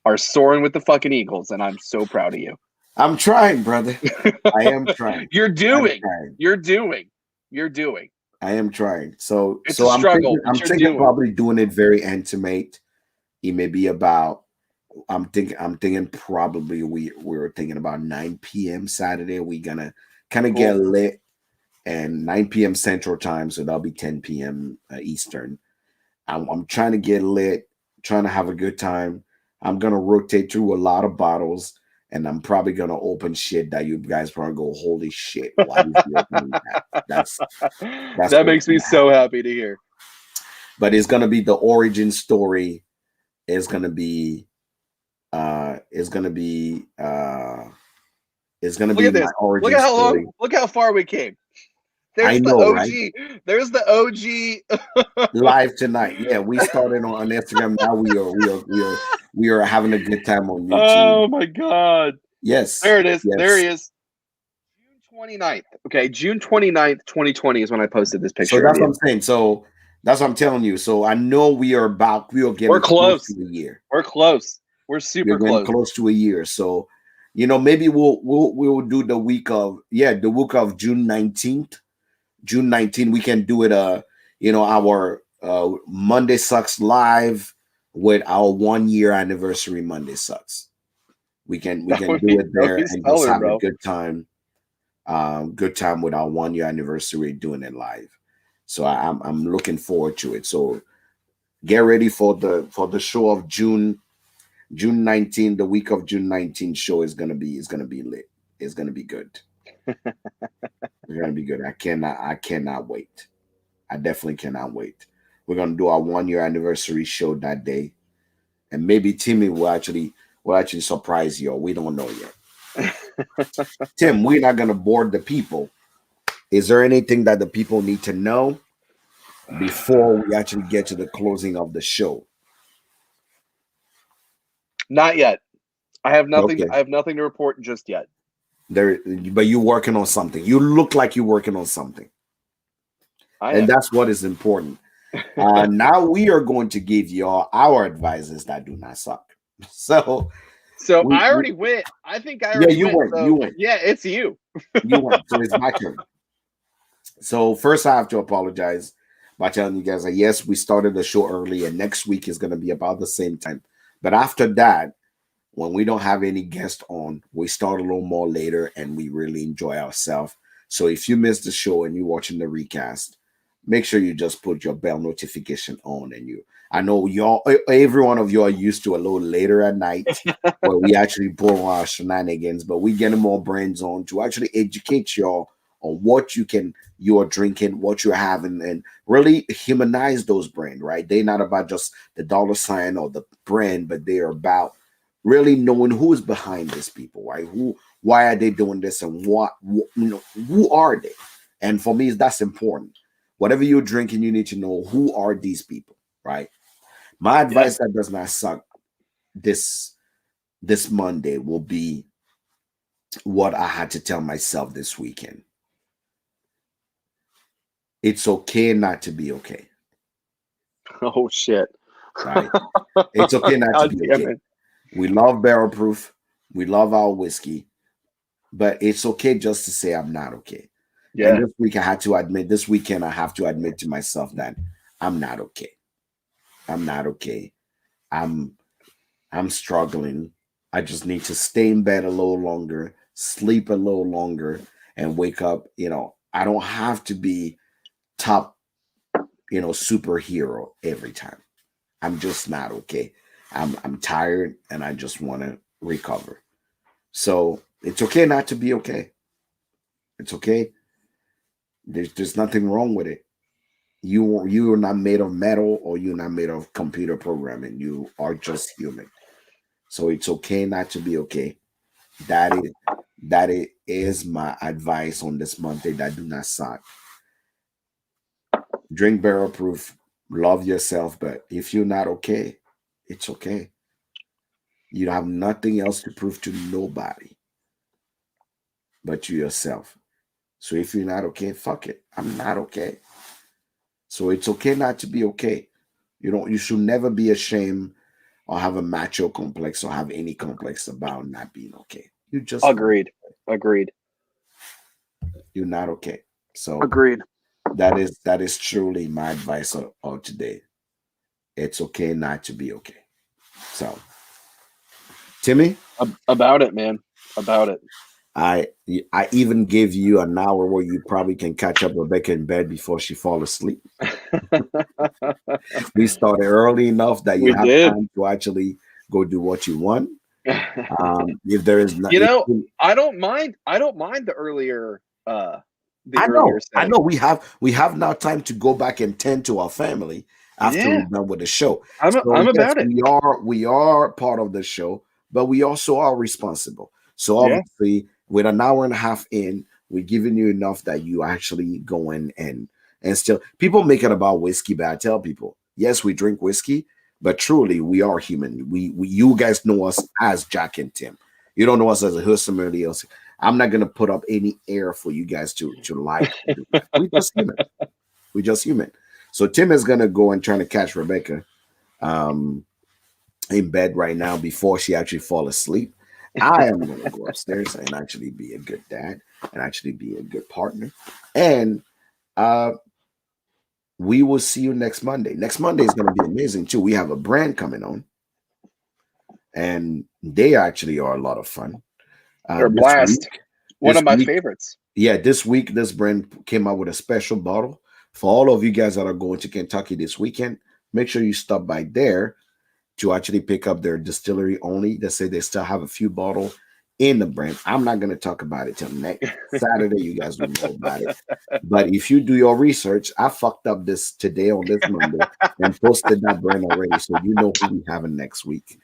are soaring with the fucking Eagles, and I'm so proud of you. I'm trying, brother. I am trying. You're doing. I am trying. So it's a struggle. I'm thinking probably doing it very intimate. It may be about. I'm thinking probably we were thinking about 9 p.m. Saturday. We're gonna kind of get lit, and 9 p.m. Central Time, so that'll be 10 p.m. Eastern. I'm trying to get lit, trying to have a good time. I'm gonna rotate through a lot of bottles. And I'm probably gonna open shit that you guys probably go, holy shit! Why is he opening that? That makes me so happy to hear. But it's gonna be the origin story. It's gonna be my origin Look at how story. long. Look how far we came. There's the OG. Right? There's the OG live tonight. Yeah, we started on Instagram. Now we are having a good time on YouTube. Oh my god. Yes. There it is. Yes. There he is. June 29th. Okay, June 29th, 2020 is when I posted this picture. So that's what I'm saying. So that's what I'm telling you. So I know we're getting close to a year. We're close. We're super close to a year. So maybe we'll do the week of June 19th. June 19th, we can do it. Our Monday Sucks live with our 1 year anniversary. Monday Sucks. We can do it there and just have a good time. Good time with our 1 year anniversary, doing it live. So I'm looking forward to it. So get ready for the show of June 19th. The week of June 19th show is gonna be lit. It's gonna be good. It's gonna be good. I cannot wait. I definitely cannot wait. We're gonna do our 1 year anniversary show that day, and maybe Timmy will actually surprise you. We don't know yet. Tim, we're not gonna bore the people. Is there anything that the people need to know before we actually get to the closing of the show? Not yet. I have nothing. Okay. I have nothing to report just yet. But you're working on something. You look like you're working on something, and that's what is important. Now we are going to give you all our advices that do not suck. So I already went. I think I already went. You went. Yeah, it's you. You went. So it's my turn. So first, I have to apologize by telling you guys that yes, we started the show early, and next week is going to be about the same time. But after that, when we don't have any guests on, we start a little more later, and we really enjoy ourselves. So if you missed the show and you're watching the recast, make sure you just put your bell notification on. And I know every one of you are used to a little later at night where we actually pull our shenanigans, but we getting more brains on to actually educate y'all on what you are drinking, what you're having, and really humanize those brands, right? They're not about just the dollar sign or the brand, but they're about really knowing who is behind these people, right? Why are they doing this, and who are they? And for me, that's important. Whatever you're drinking, you need to know who are these people, right? My advice that does not suck this Monday will be what I had to tell myself this weekend. It's okay not to be okay. Oh shit! Right? It's okay not to be okay. We love barrel proof. We love our whiskey, but it's okay just to say I'm not okay. Yeah. And this weekend I have to admit to myself that I'm not okay. I'm not okay. I'm struggling. I just need to stay in bed a little longer, sleep a little longer, and wake up. I don't have to be top, superhero every time. I'm just not okay. I'm tired and I just want to recover. So it's okay not to be okay. It's okay. There's nothing wrong with it. You are not made of metal, or you're not made of computer programming. You are just human. So it's okay not to be okay. That is my advice on this Monday that do not suck. Drink barrel proof, love yourself, but if you're not okay, it's okay. You have nothing else to prove to nobody but you yourself. So if you're not okay, fuck it. I'm not okay. So it's okay not to be okay. You should never be ashamed or have a macho complex or have any complex about not being okay. You just agreed. You're not okay. So agreed. That is truly my advice of today. It's okay not to be okay. So, Timmy, about it, man. About it. I even gave you an hour where you probably can catch up Rebecca in bed before she fall asleep. We started early enough that you have time to actually go do what you want. If there is not, I don't mind the earlier. I know. We have now time to go back and tend to our family after we're done with the show. I'm about it. We are part of the show, but we also are responsible. So obviously, with an hour and a half in, we're giving you enough that you actually go in and still. People make it about whiskey, but I tell people, yes, we drink whiskey, but truly, we are human. We you guys know us as Jack and Tim. You don't know us as a hood somebody else. I'm not gonna put up any air for you guys to like. We just human. We just human. So Tim is gonna go and try to catch Rebecca in bed right now before she actually fall asleep. I am gonna go upstairs and actually be a good dad and actually be a good partner. And we will see you next Monday. Next Monday is gonna be amazing too. We have a brand coming on, and they actually are a lot of fun. They're a blast. One of my favorites. Yeah, this week, this brand came out with a special bottle. For all of you guys that are going to Kentucky this weekend, make sure you stop by there to actually pick up their distillery only. They say they still have a few bottles in the brand. I'm not going to talk about it till next Saturday. You guys will know about it. But if you do your research, I fucked up this today on this Monday and posted that brand already. So you know who we having next week.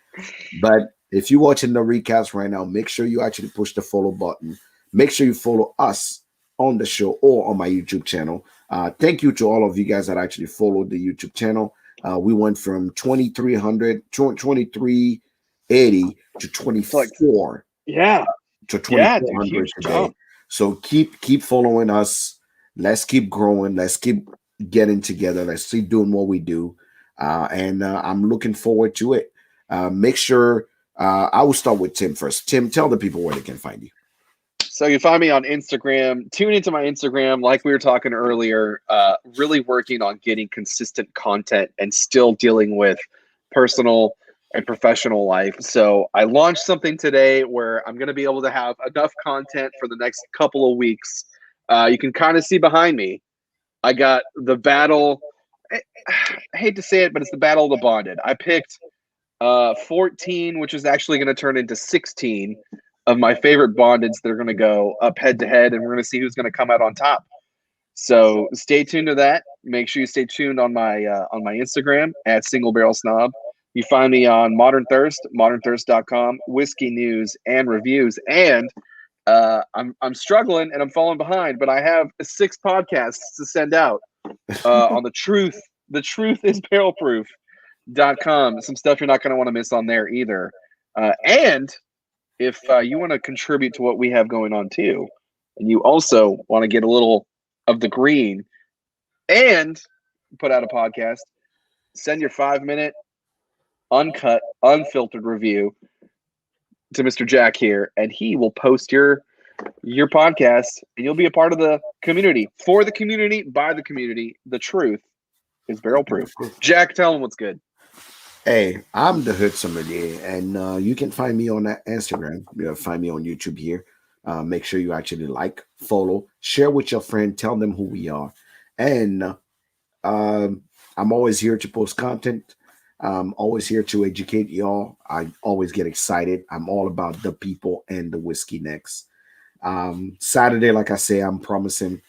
But if you're watching the recast right now, make sure you actually push the follow button. Make sure you follow us on the show or on my YouTube channel. Thank you to all of you guys that actually followed the YouTube channel. We went from 2380 to 24. To 2400 today. So keep following us. Let's keep growing. Let's keep getting together. Let's keep doing what we do. And I'm looking forward to it. Make sure I will start with Tim first. Tim, tell the people where they can find you. So you find me on Instagram. Tune into my Instagram, like we were talking earlier. Really working on getting consistent content and still dealing with personal and professional life. So I launched something today where I'm going to be able to have enough content for the next couple of weeks. You can kind of see behind me. I got the battle. I hate to say it, but it's the Battle of the Bonded. I picked 14, which is actually going to turn into 16 of my favorite bondeds that are going to go up head to head, and we're going to see who's going to come out on top. So stay tuned to that. Make sure you stay tuned on my Instagram at Single Barrel Snob. You find me on Modern Thirst, modernthirst.com, whiskey news and reviews. And I'm struggling and I'm falling behind, but I have 6 podcasts to send out on the truth. The truth is barrelproof.com. Some stuff you're not going to want to miss on there either. And if you want to contribute to what we have going on too, and you also want to get a little of the green and put out a podcast, send your 5-minute uncut, unfiltered review to Mr. Jack here, and he will post your podcast, and you'll be a part of the community. For the community, by the community. The truth is barrel proof. Jack, tell him what's good. Hey, I'm the Hood Sommelier, and you can find me on that Instagram. You find me on YouTube here. Make sure you actually like, follow, share with your friend, tell them who we are. And I'm always here to post content. I'm always here to educate y'all. I always get excited. I'm all about the people and the whiskey next. Saturday, like I say, I'm promising,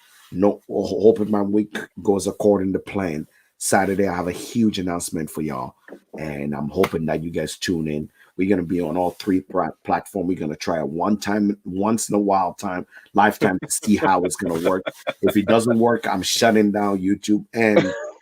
hoping my week goes according to plan. Saturday, I have a huge announcement for y'all, and I'm hoping that you guys tune in. We're going to be on all 3 platforms. We're going to try a once in a while time, lifetime to see how it's going to work. If it doesn't work, I'm shutting down YouTube and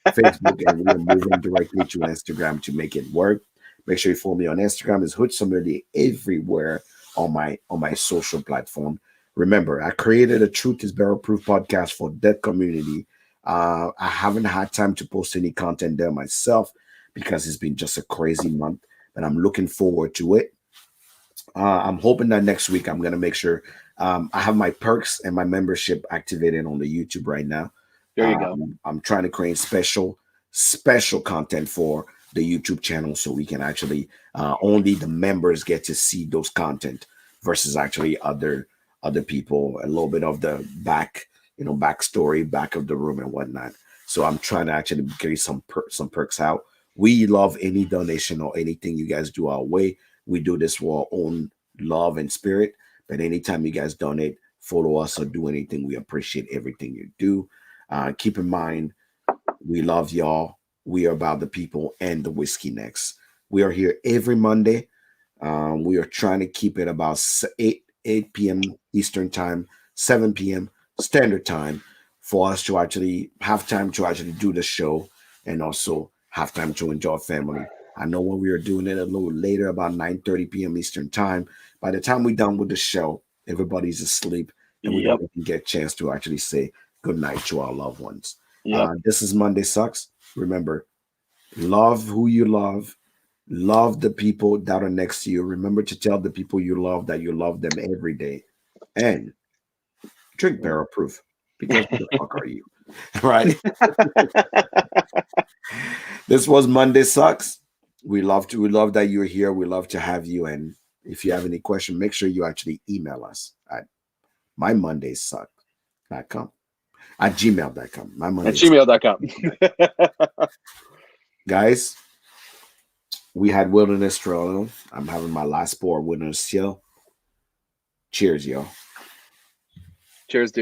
Facebook, and we're moving directly to Instagram to make it work. Make sure you follow me on Instagram. It's Hood Sommelier everywhere on my social platform. Remember, I created a Truth is Barrel Proof podcast for that community. I haven't had time to post any content there myself because it's been just a crazy month, but I'm looking forward to it. I'm hoping that next week I'm going to make sure I have my perks and my membership activated on the YouTube right now. There you go. I'm trying to create special content for the YouTube channel so we can actually only the members get to see those content versus actually other people, a little bit of the backstory, back of the room and whatnot. So I'm trying to actually get some perks out. We love any donation or anything you guys do our way. We do this for our own love and spirit. But anytime you guys donate, follow us or do anything, we appreciate everything you do. Keep in mind, we love y'all. We are about the people and the whiskey next. We are here every Monday. We are trying to keep it about 8 p.m. Eastern time, 7 p.m. Standard time for us to actually have time to actually do the show and also have time to enjoy family. I know when we are doing it a little later, about 9:30 p.m. Eastern time, by the time we're done with the show, everybody's asleep and we don't get a chance to actually say good night to our loved ones. This is Monday Sucks. Remember, love who you love. Love the people that are next to you. Remember to tell the people you love that you love them every day. And drink barrel proof. Because who the fuck are you? Right? This was Monday Sucks. We love that you're here. We love to have you. And if you have any question, make sure you actually email us at mymondayssuck.com. At gmail.com. At gmail.com. Guys, we had Wilderness Trail. I'm having my last pour of Wilderness Trail. Cheers, y'all. Cheers, dude.